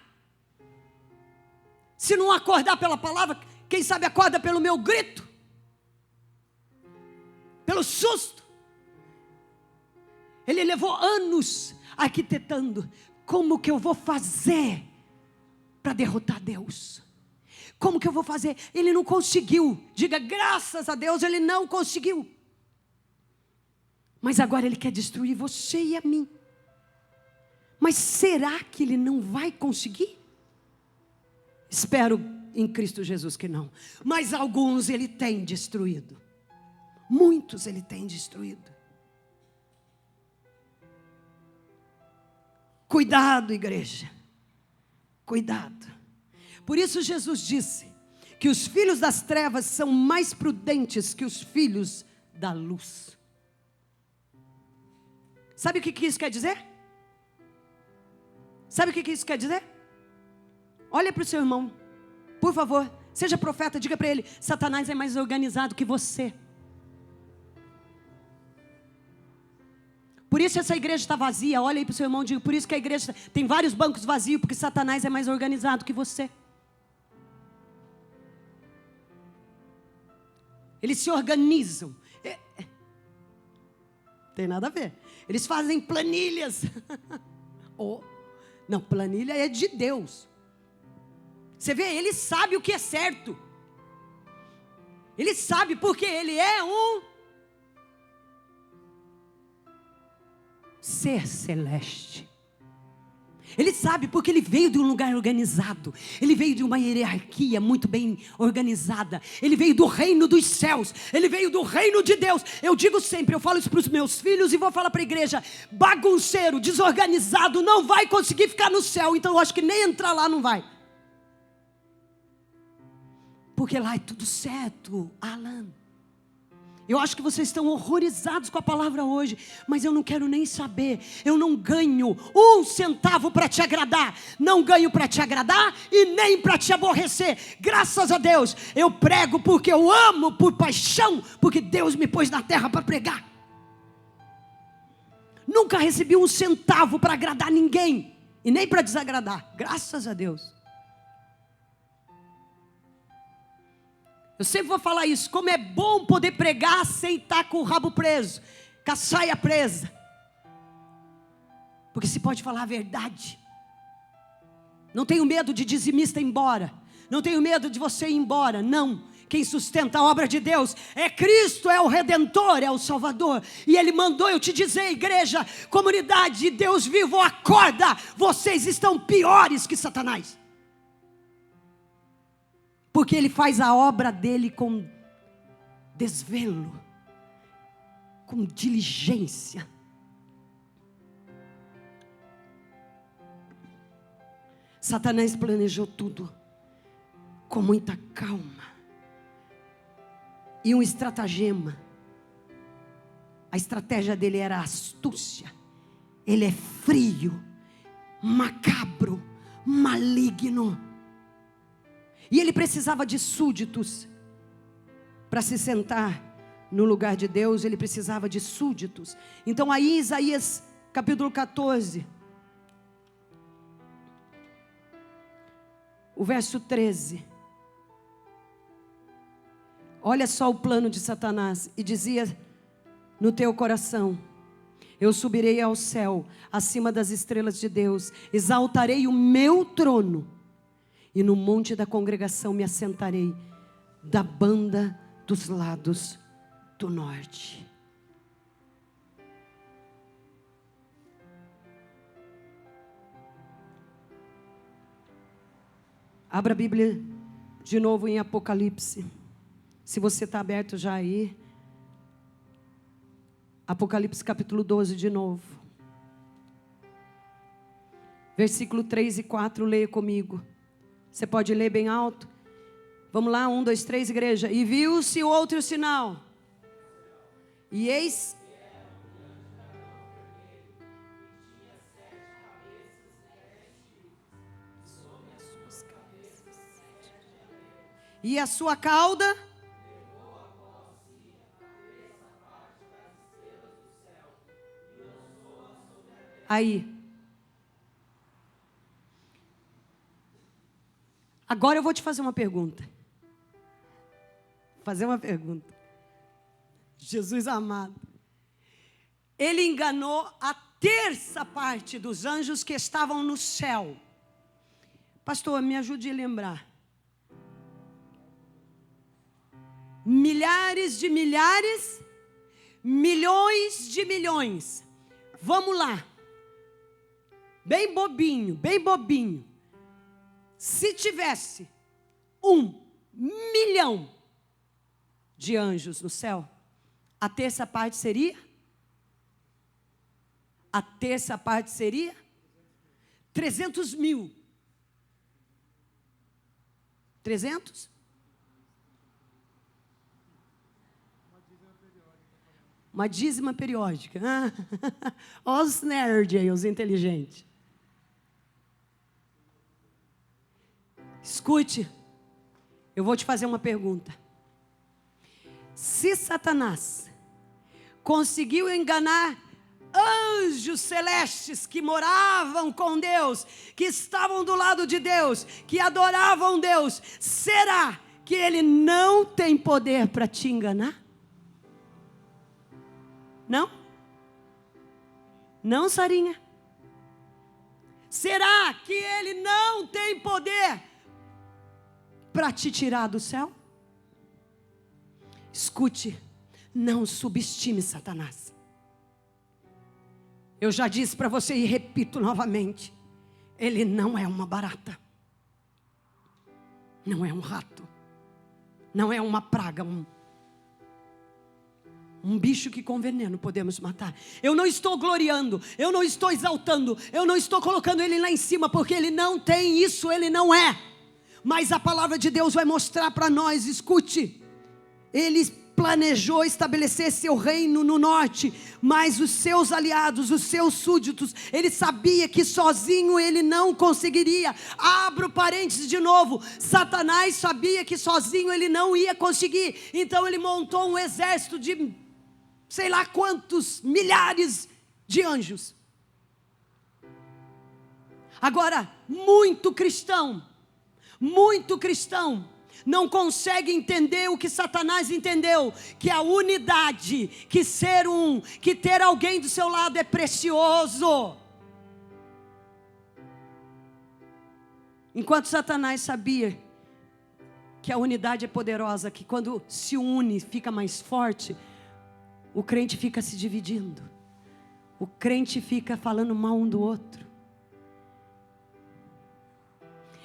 Se não acordar pela palavra, quem sabe acorda pelo meu grito, pelo susto. Ele levou anos arquitetando. Como que eu vou fazer para derrotar Deus? Como que eu vou fazer? Ele não conseguiu. Diga graças a Deus, ele não conseguiu. Mas agora ele quer destruir você e a mim. Mas será que ele não vai conseguir? Espero em Cristo Jesus que não. Mas alguns ele tem destruído. Muitos ele tem destruído. Cuidado, igreja. Cuidado. Por isso Jesus disse que os filhos das trevas são mais prudentes que os filhos da luz. Sabe o que isso quer dizer? Sabe o que isso quer dizer? Olha para o seu irmão, por favor, seja profeta, diga para ele: Satanás é mais organizado que você. Por isso isso essa igreja está vazia. Olha aí para o seu irmão e diga: por isso que a igreja tem vários bancos vazios, porque Satanás é mais organizado que você. Eles se organizam. Tem nada a ver. Eles fazem planilhas. Não, planilha é de Deus. Você vê, ele sabe o que é certo. Ele sabe porque ele é um ser celeste. Ele sabe porque ele veio de um lugar organizado. Ele veio de uma hierarquia muito bem organizada. Ele veio do reino dos céus. Ele veio do reino de Deus. Eu digo sempre, eu falo isso para os meus filhos e vou falar para a igreja: bagunceiro, desorganizado, não vai conseguir ficar no céu. Então eu acho que nem entrar lá não vai. Porque lá é tudo certo, Alan. Eu acho que vocês estão horrorizados com a palavra hoje, mas eu não quero nem saber. Eu não ganho 1 centavo para te agradar. Não ganho para te agradar e nem para te aborrecer. Graças a Deus, eu prego porque eu amo, por paixão, porque Deus me pôs na terra para pregar. Nunca recebi 1 centavo para agradar ninguém e nem para desagradar. Graças a Deus. Eu sempre vou falar isso, como é bom poder pregar sem estar com o rabo preso, com a saia presa. Porque se pode falar a verdade. Não tenho medo de dizimista ir embora. Não tenho medo de você ir embora, não. Quem sustenta a obra de Deus é Cristo, é o Redentor, é o Salvador. E Ele mandou eu te dizer, igreja, comunidade de Deus vivo, acorda. Vocês estão piores que Satanás. Porque ele faz a obra dele com desvelo, com diligência. Satanás planejou tudo com muita calma e um estratagema. A estratégia dele era astúcia. Ele é frio, macabro, maligno. E ele precisava de súditos para se sentar no lugar de Deus. Ele precisava de súditos. Então aí Isaías capítulo 14, o verso 13. Olha só o plano de Satanás. E dizia no teu coração: eu subirei ao céu, acima das estrelas de Deus, exaltarei o meu trono, e no monte da congregação me assentarei, da banda dos lados do norte. Abra a Bíblia de novo em Apocalipse. Se você está aberto já aí. Apocalipse capítulo 12 de novo. Versículo 3 e 4, leia comigo. Você pode ler bem alto? Vamos lá, 1, 2, 3, igreja. E viu-se outro sinal. E eis... E a sua cauda... Aí. Agora eu vou te fazer uma pergunta. Jesus amado. Ele enganou a terça parte dos anjos que estavam no céu. Pastor, me ajude a lembrar. Milhares de milhares, milhões de milhões. Vamos lá. Bem bobinho, bem bobinho. Se tivesse 1 milhão de anjos no céu, a terça parte seria? A terça parte seria? 300 mil. 300? Uma dízima periódica. Olha os nerds aí, os inteligentes. Escute, eu vou te fazer uma pergunta. Se Satanás conseguiu enganar anjos celestes que moravam com Deus, que estavam do lado de Deus, que adoravam Deus, será que ele não tem poder para te enganar? Não? Não, Sarinha? Será que ele não tem poder para te tirar do céu? Escute, não subestime Satanás. Eu já disse para você e repito novamente, ele não é uma barata, não é um rato, não é uma praga, um bicho que com veneno podemos matar. Eu não estou gloriando, eu não estou exaltando, eu não estou colocando ele lá em cima, porque ele não tem isso, ele não é. Mas a palavra de Deus vai mostrar para nós, escute, ele planejou estabelecer seu reino no norte, mas os seus aliados, os seus súditos, ele sabia que sozinho ele não conseguiria. Abro parênteses de novo, Satanás sabia que sozinho ele não ia conseguir, então ele montou um exército de sei lá quantos milhares de anjos. Agora, muito cristão não consegue entender o que Satanás entendeu, que a unidade, que ser um, que ter alguém do seu lado é precioso. Enquanto Satanás sabia que a unidade é poderosa, que quando se une fica mais forte, o crente fica se dividindo, o crente fica falando mal um do outro.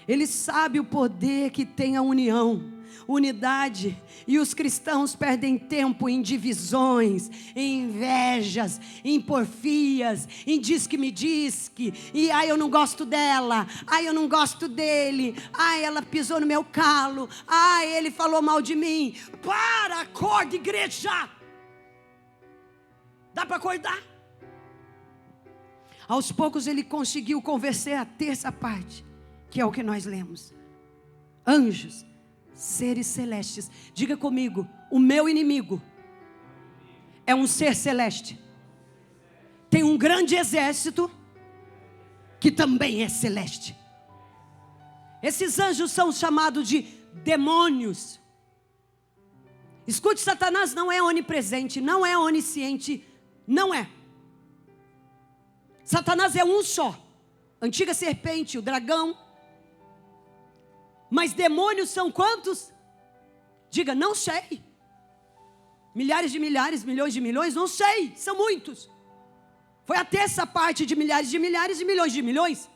Ele sabe o poder que tem a união, unidade, e os cristãos perdem tempo em divisões, em invejas, em porfias, em diz-que-me-diz-que, e eu não gosto dela, eu não gosto dele, ela pisou no meu calo, ele falou mal de mim. Para, acorda, igreja! Dá para acordar? Aos poucos ele conseguiu convencer a terça parte, que é o que nós lemos. Anjos, seres celestes. Diga comigo, o meu inimigo é um ser celeste. Tem um grande exército que também é celeste. Esses anjos são chamados de demônios. Escute, Satanás não é onipresente, não é onisciente, não é. Satanás é um só. Antiga serpente, o dragão. Mas demônios são quantos? Diga, não sei. Milhares de milhares, milhões de milhões, não sei, são muitos. Foi a terça parte de milhares e milhões de milhões.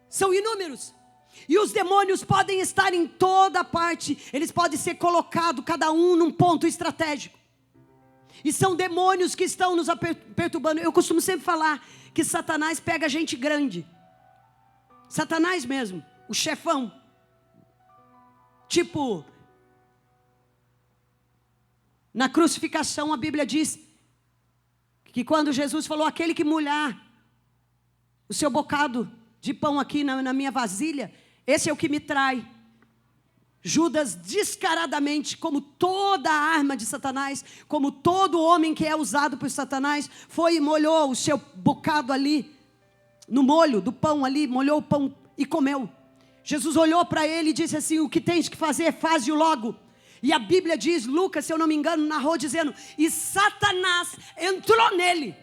São inúmeros. E os demônios podem estar em toda parte. Eles podem ser colocados, cada um num ponto estratégico. E são demônios que estão nos perturbando. Eu costumo sempre falar que Satanás pega gente grande. Satanás mesmo, o chefão. Tipo, na crucificação a Bíblia diz que quando Jesus falou, aquele que molhar o seu bocado de pão aqui na minha vasilha, esse é o que me trai. Judas descaradamente, como toda a arma de Satanás, como todo homem que é usado por Satanás, foi e molhou o seu bocado ali, no molho do pão ali, molhou o pão e comeu. Jesus olhou para ele e disse assim, o que tens que fazer, faze-o logo. E a Bíblia diz, Lucas, se eu não me engano, narrou dizendo, e Satanás entrou nele.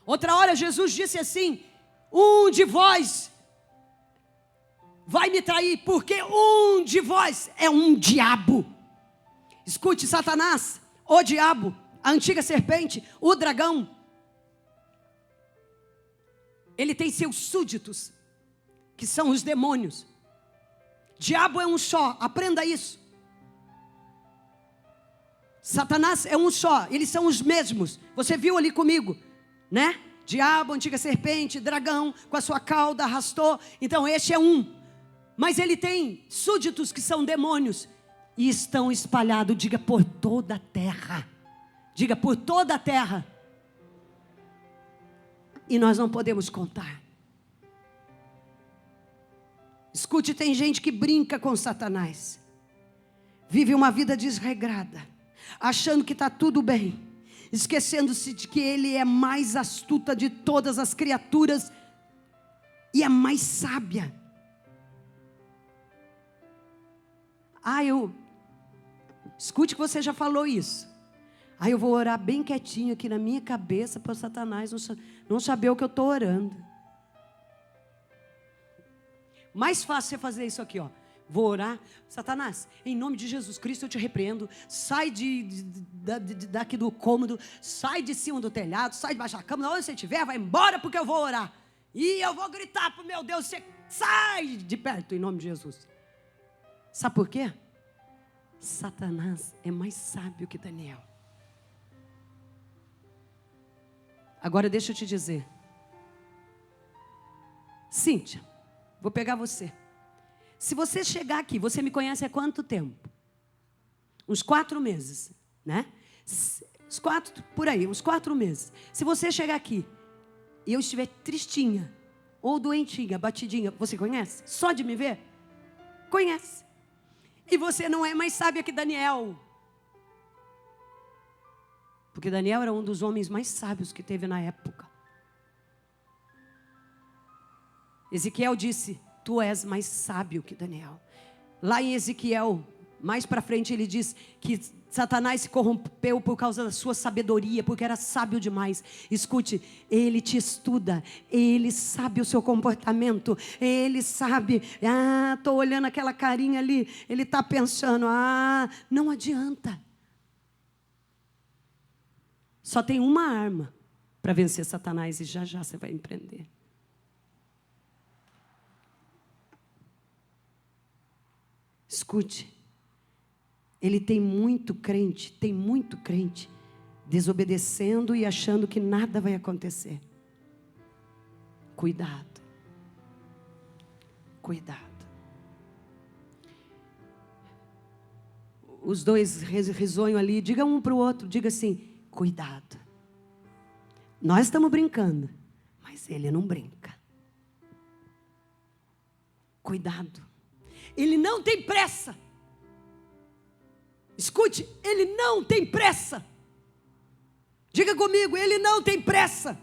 Outra hora Jesus disse assim, um de vós vai me trair, porque um de vós é um diabo. Escute, Satanás, o diabo, a antiga serpente, o dragão, ele tem seus súditos, que são os demônios. Diabo é um só, aprenda isso. Satanás é um só, eles são os mesmos. Você viu ali comigo, né? Diabo, antiga serpente, dragão, com a sua cauda arrastou. Então este é um. Mas ele tem súditos que são demônios. E estão espalhados, diga, por toda a terra. Diga, por toda a terra. E nós não podemos contar. Escute, tem gente que brinca com Satanás. Vive uma vida desregrada, achando que está tudo bem. esquecendo-se de que ele é mais astuta de todas as criaturas e a mais sábia. Escute que você já falou isso. Eu vou orar bem quietinho aqui na minha cabeça para o Satanás não saber o que eu estou orando. Mais fácil você fazer isso aqui, ó. Vou orar. Satanás, em nome de Jesus Cristo eu te repreendo. Sai daqui do cômodo, sai de cima do telhado, sai debaixo da cama, onde você estiver, vai embora porque eu vou orar. E eu vou gritar para o meu Deus, você sai de perto em nome de Jesus. Sabe por quê? Satanás é mais sábio que Daniel. Agora deixa eu te dizer. Cíntia, vou pegar você. Se você chegar aqui, você me conhece há quanto tempo? Uns 4 meses, né? Uns 4 meses. Se você chegar aqui e eu estiver tristinha, ou doentinha, batidinha, você conhece? Só de me ver? Conhece. E você não é mais sábia que Daniel. Porque Daniel era um dos homens mais sábios que teve na época. Ezequiel disse, tu és mais sábio que Daniel. Lá em Ezequiel, mais para frente ele diz que Satanás se corrompeu por causa da sua sabedoria, porque era sábio demais. Escute, ele te estuda, ele sabe o seu comportamento, ele sabe, estou olhando aquela carinha ali, ele está pensando, não adianta. Só tem uma arma para vencer Satanás e já já você vai empreender. Escute, ele tem muito crente desobedecendo e achando que nada vai acontecer. Cuidado. Cuidado. Os dois risonham ali, diga um para o outro, diga assim, cuidado. Nós estamos brincando, mas ele não brinca. Cuidado. Ele não tem pressa. Escute, ele não tem pressa. Diga comigo, ele não tem pressa.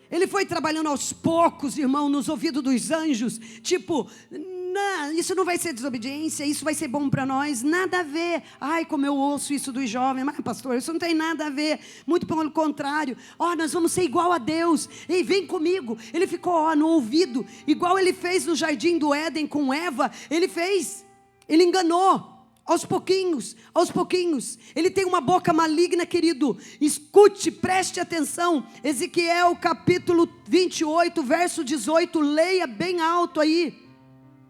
Ele foi trabalhando aos poucos, irmão, nos ouvidos dos anjos. Tipo, não, isso não vai ser desobediência, isso vai ser bom para nós. Nada a ver. Ai, como eu ouço isso dos jovens. Mas, pastor, isso não tem nada a ver. Muito pelo contrário. Nós vamos ser igual a Deus. Ei, vem comigo. Ele ficou no ouvido. Igual ele fez no jardim do Éden com Eva. Ele fez. Ele enganou. Aos pouquinhos, aos pouquinhos. Ele tem uma boca maligna, querido. Escute, preste atenção. Ezequiel capítulo 28, verso 18. Leia bem alto aí.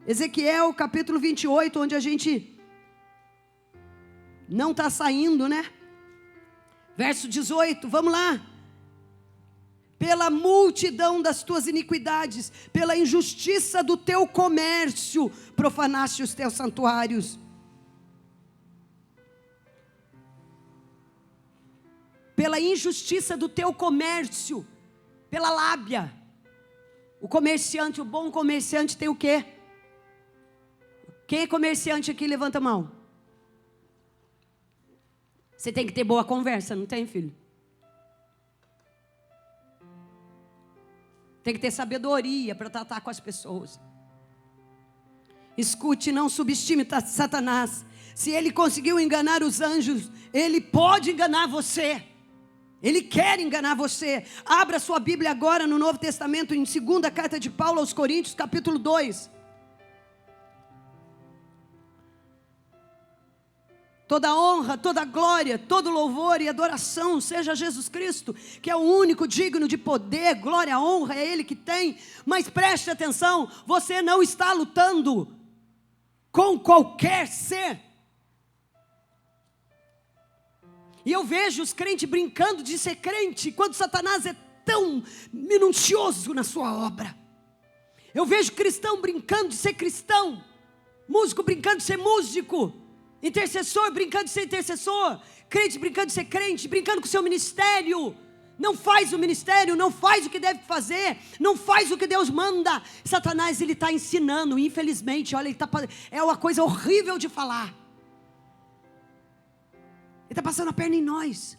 Ezequiel capítulo 28, onde a gente não está saindo, né? Verso 18, vamos lá. Pela multidão das tuas iniquidades, pela injustiça do teu comércio, profanaste os teus santuários. Pela injustiça do teu comércio, pela lábia. O comerciante, o bom comerciante tem o quê? Quem é comerciante aqui, levanta a mão. Você tem que ter boa conversa, não tem, filho? Tem que ter sabedoria para tratar com as pessoas. Escute, não subestime Satanás. Se ele conseguiu enganar os anjos, ele pode enganar você. Ele quer enganar você. Abra sua Bíblia agora no Novo Testamento, em 2ª carta de Paulo aos Coríntios, capítulo 2. Toda honra, toda glória, todo louvor e adoração seja a Jesus Cristo, que é o único digno de poder, glória, honra, é Ele que tem. Mas preste atenção, você não está lutando com qualquer ser. E eu vejo os crentes brincando de ser crente, quando Satanás é tão minucioso na sua obra. Eu vejo cristão brincando de ser cristão, músico brincando de ser músico, intercessor brincando de ser intercessor, crente brincando de ser crente, brincando com o seu ministério. Não faz o ministério, não faz o que deve fazer, não faz o que Deus manda. Satanás, ele está ensinando, infelizmente, olha, é uma coisa horrível de falar. Ele está passando a perna em nós.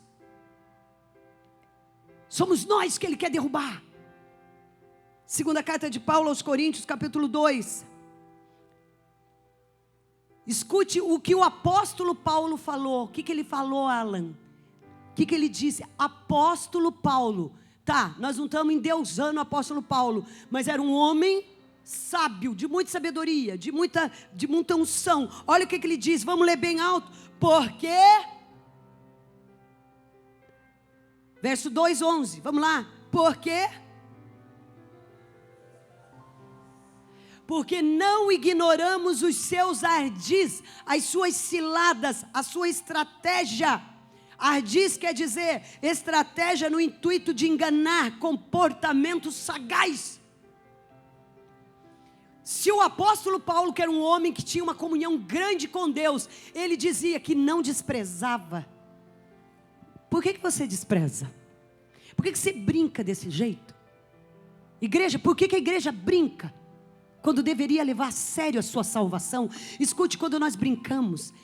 Somos nós que Ele quer derrubar. Segunda carta de Paulo aos Coríntios, capítulo 2. Escute o que o apóstolo Paulo falou. O que ele falou, Alan? O que ele disse? Apóstolo Paulo. Tá, nós não estamos endeusando o apóstolo Paulo, mas era um homem sábio, de muita sabedoria, de muita unção. Olha o que ele diz, vamos ler bem alto. Porque, verso 2:11, vamos lá. Porque não ignoramos os seus ardis, as suas ciladas, a sua estratégia. Ardis quer dizer estratégia no intuito de enganar, comportamento sagaz. Se o apóstolo Paulo, que era um homem que tinha uma comunhão grande com Deus, ele dizia que não desprezava. Por que você despreza? Por que você brinca desse jeito? Igreja, por que a igreja brinca? Quando deveria levar a sério a sua salvação. Escute, quando nós brincamos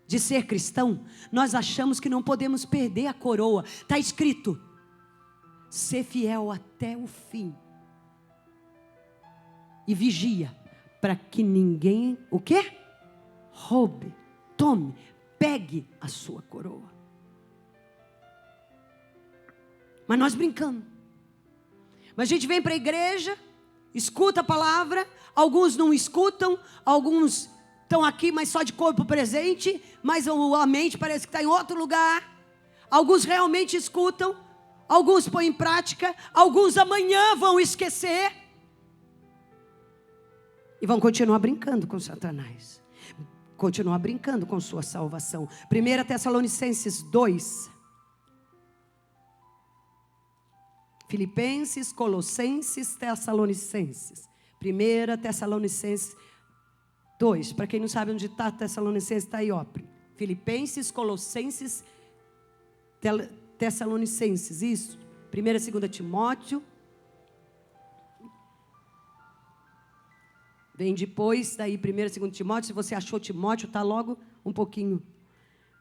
de ser cristão, nós achamos que não podemos perder a coroa. Está escrito, ser fiel até o fim. E vigia, para que ninguém, o quê? Roube, tome, pegue a sua coroa. Mas nós brincamos. Mas a gente vem para a igreja, escuta a palavra, alguns não escutam, alguns estão aqui, mas só de corpo presente, mas a mente parece que está em outro lugar. Alguns realmente escutam, alguns põem em prática, alguns amanhã vão esquecer. E vão continuar brincando com Satanás. Continuar brincando com sua salvação. 1 Tessalonicenses 2. Filipenses, Colossenses, Tessalonicenses. 1 Tessalonicenses 2. Para quem não sabe onde está Tessalonicenses, está aí, ó. Filipenses, Colossenses, Tessalonicenses. Isso. 1 e 2 Timóteo. Vem depois, daí 1 e 2 Timóteo. Se você achou Timóteo, está logo um pouquinho.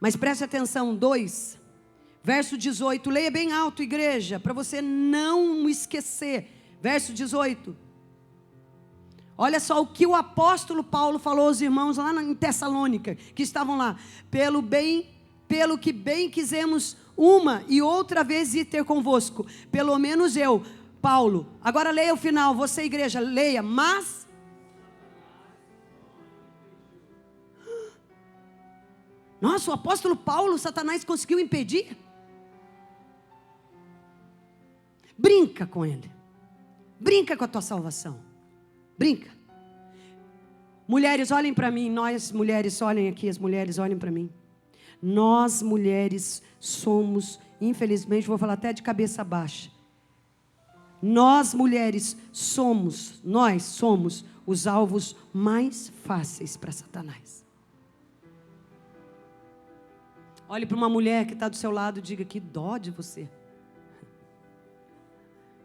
Mas preste atenção, 2, verso 18. Leia bem alto, igreja, para você não esquecer. Verso 18. Olha só o que o apóstolo Paulo falou aos irmãos lá em Tessalônica, que estavam lá. Pelo que bem quisemos uma e outra vez ir ter convosco. Pelo menos eu, Paulo. Agora leia o final, você igreja, leia. Mas... Nossa, o apóstolo Paulo, Satanás conseguiu impedir? Brinca com ele. Brinca com a tua salvação. Brinca. Mulheres, olhem para mim. Nós, mulheres, olhem aqui. As mulheres, olhem para mim. Nós, mulheres, somos, infelizmente, vou falar até de cabeça baixa. Nós, mulheres, somos os alvos mais fáceis para Satanás. Olhe para uma mulher que está do seu lado e diga, que dó de você.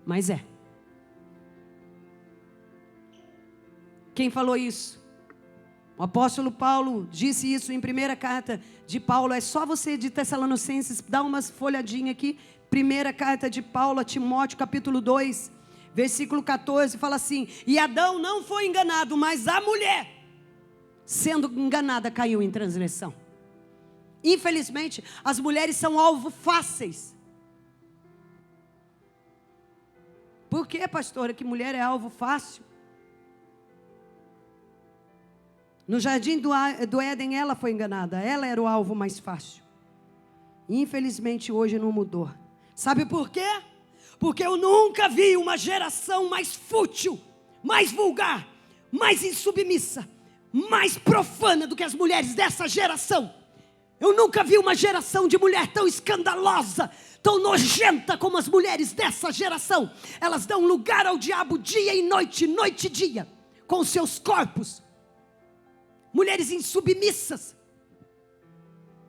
Mas é. Quem falou isso? O apóstolo Paulo disse isso em primeira carta de Paulo. É só você de Tessalonicenses dar uma folhadinha aqui. Primeira carta de Paulo a Timóteo, capítulo 2, versículo 14, fala assim: e Adão não foi enganado, mas a mulher, sendo enganada, caiu em transgressão. Infelizmente, as mulheres são alvo fáceis. Por que, pastora, que mulher é alvo fácil? No jardim do Éden, ela foi enganada. Ela era o alvo mais fácil. Infelizmente, hoje não mudou. Sabe por quê? Porque eu nunca vi uma geração mais fútil, mais vulgar, mais insubmissa, mais profana do que as mulheres dessa geração. Eu nunca vi uma geração de mulher tão escandalosa, tão nojenta como as mulheres dessa geração. Elas dão lugar ao diabo dia e noite, noite e dia, com seus corpos. Mulheres insubmissas.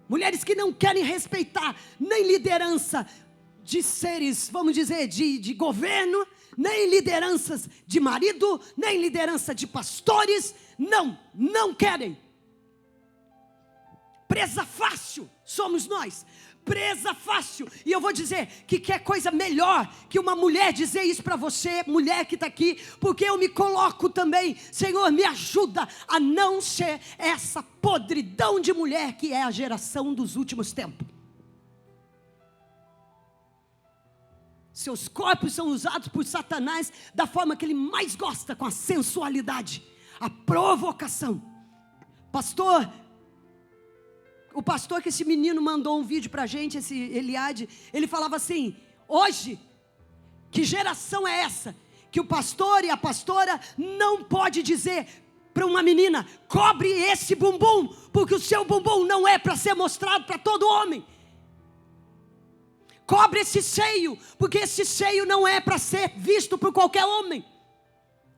Mulheres que não querem respeitar nem liderança de seres, vamos dizer, de governo, nem lideranças de marido, nem liderança de pastores. Não querem. Presa fácil somos nós. presa fácil. E eu vou dizer que quer coisa melhor que uma mulher dizer isso para você, mulher que está aqui, porque eu me coloco também. Senhor, me ajuda a não ser essa podridão de mulher que é a geração dos últimos tempos. Seus corpos são usados por Satanás da forma que ele mais gosta, com a sensualidade, a provocação. Pastor, o pastor que esse menino mandou um vídeo para a gente, esse Eliade, ele falava assim: hoje, que geração é essa? Que o pastor e a pastora não pode dizer para uma menina: cobre esse bumbum, porque o seu bumbum não é para ser mostrado para todo homem. Cobre esse seio, porque esse seio não é para ser visto por qualquer homem.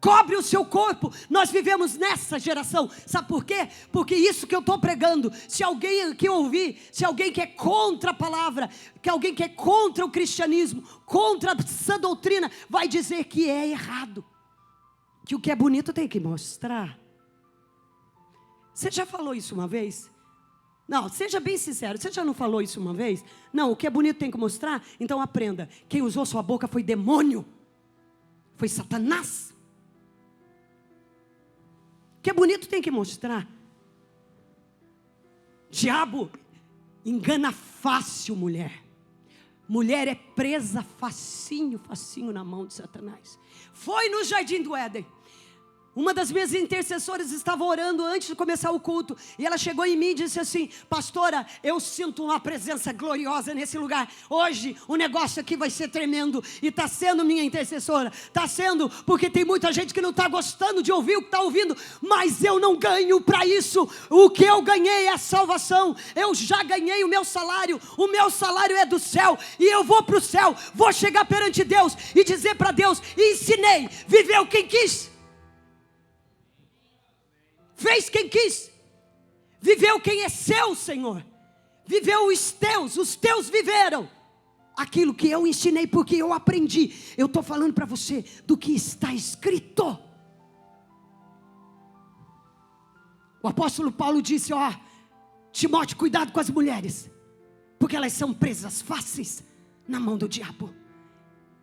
Cobre o seu corpo. Nós vivemos nessa geração. Sabe por quê? Porque isso que eu estou pregando, se alguém aqui ouvir, se alguém que é contra a palavra, que alguém que é contra o cristianismo, contra a sã doutrina, vai dizer que é errado, que o que é bonito tem que mostrar. Você já falou isso uma vez? Não, seja bem sincero, você já não falou isso uma vez? Não, o que é bonito tem que mostrar. Então aprenda, quem usou sua boca foi demônio, foi Satanás. O que é bonito tem que mostrar. Diabo engana fácil mulher. Mulher é presa facinho, facinho na mão de Satanás. Foi no jardim do Éden. Uma das minhas intercessoras estava orando antes de começar o culto, e ela chegou em mim e disse assim: pastora, eu sinto uma presença gloriosa nesse lugar. Hoje o negócio aqui vai ser tremendo. E está sendo, minha intercessora, está sendo, porque tem muita gente que não está gostando de ouvir o que está ouvindo, mas eu não ganho para isso. O que eu ganhei é a salvação. Eu já ganhei o meu salário é do céu, e eu vou para o céu, vou chegar perante Deus e dizer para Deus: ensinei, viveu quem quis, fez quem quis, viveu quem é seu, Senhor. Viveu os teus viveram aquilo que eu ensinei, porque eu aprendi. Eu estou falando para você do que está escrito. O apóstolo Paulo disse: ó, Timóteo, cuidado com as mulheres, porque elas são presas fáceis na mão do diabo.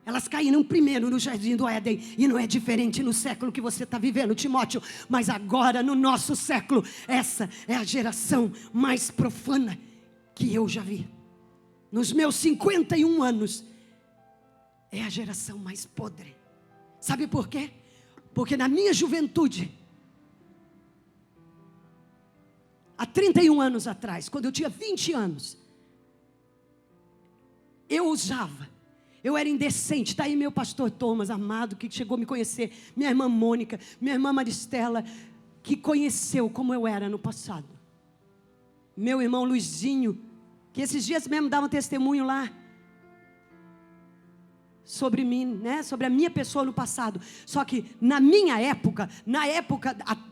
Elas caíram primeiro no jardim do Éden, e não é diferente no século que você está vivendo, Timóteo. Mas agora, no nosso século, essa é a geração mais profana que eu já vi. Nos meus 51 anos, é a geração mais podre. Sabe por quê? Porque na minha juventude, há 31 anos atrás, quando eu tinha 20 anos, eu usava. Eu era indecente. Está aí meu pastor Thomas, amado, que chegou a me conhecer. Minha irmã Mônica, minha irmã Maristela, que conheceu como eu era no passado. Meu irmão Luizinho, que esses dias mesmo dava um testemunho lá sobre mim, né? Sobre a minha pessoa no passado. Só que na minha época, há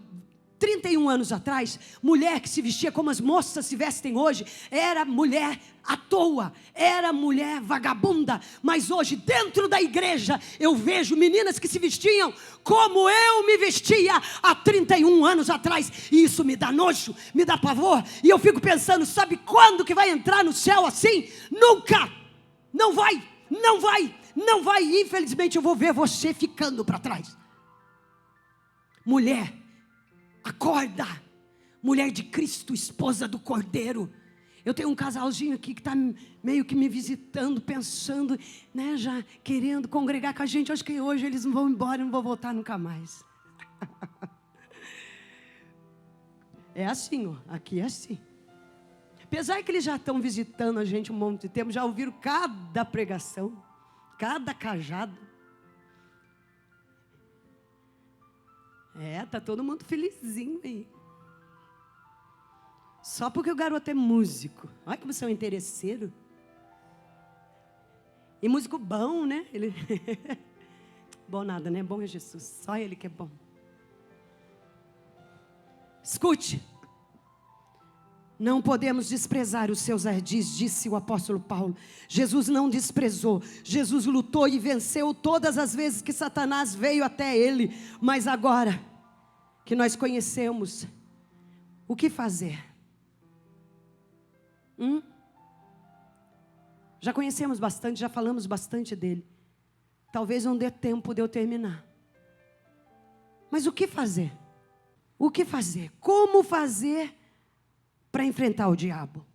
31 anos atrás, mulher que se vestia como as moças se vestem hoje, era mulher à toa, era mulher vagabunda. Mas hoje, dentro da igreja, eu vejo meninas que se vestiam como eu me vestia há 31 anos atrás. E isso me dá nojo, me dá pavor. E eu fico pensando, sabe quando que vai entrar no céu assim? Nunca! Não vai, não vai, não vai. Infelizmente eu vou ver você ficando para trás. Mulher, acorda, mulher de Cristo, esposa do Cordeiro. Eu tenho um casalzinho aqui que está meio que me visitando, pensando, né, já querendo congregar com a gente. Acho que hoje eles não vão embora, não vão voltar nunca mais. É assim, ó, aqui é assim. Apesar que eles já estão visitando a gente um monte de tempo, já ouviram cada pregação, cada cajado. Tá todo mundo felizinho aí. Só porque o garoto é músico. Olha como você é um interesseiro. E músico bom, né? Ele... Bom nada, né? Bom é Jesus. Só Ele que é bom. Escute. Não podemos desprezar os seus ardis, disse o apóstolo Paulo. Jesus não desprezou. Jesus lutou e venceu todas as vezes que Satanás veio até ele. Mas agora que nós conhecemos, o que fazer? Já conhecemos bastante, já falamos bastante dele. Talvez não dê tempo de eu terminar. Mas o que fazer? O que fazer? Como fazer para enfrentar o diabo?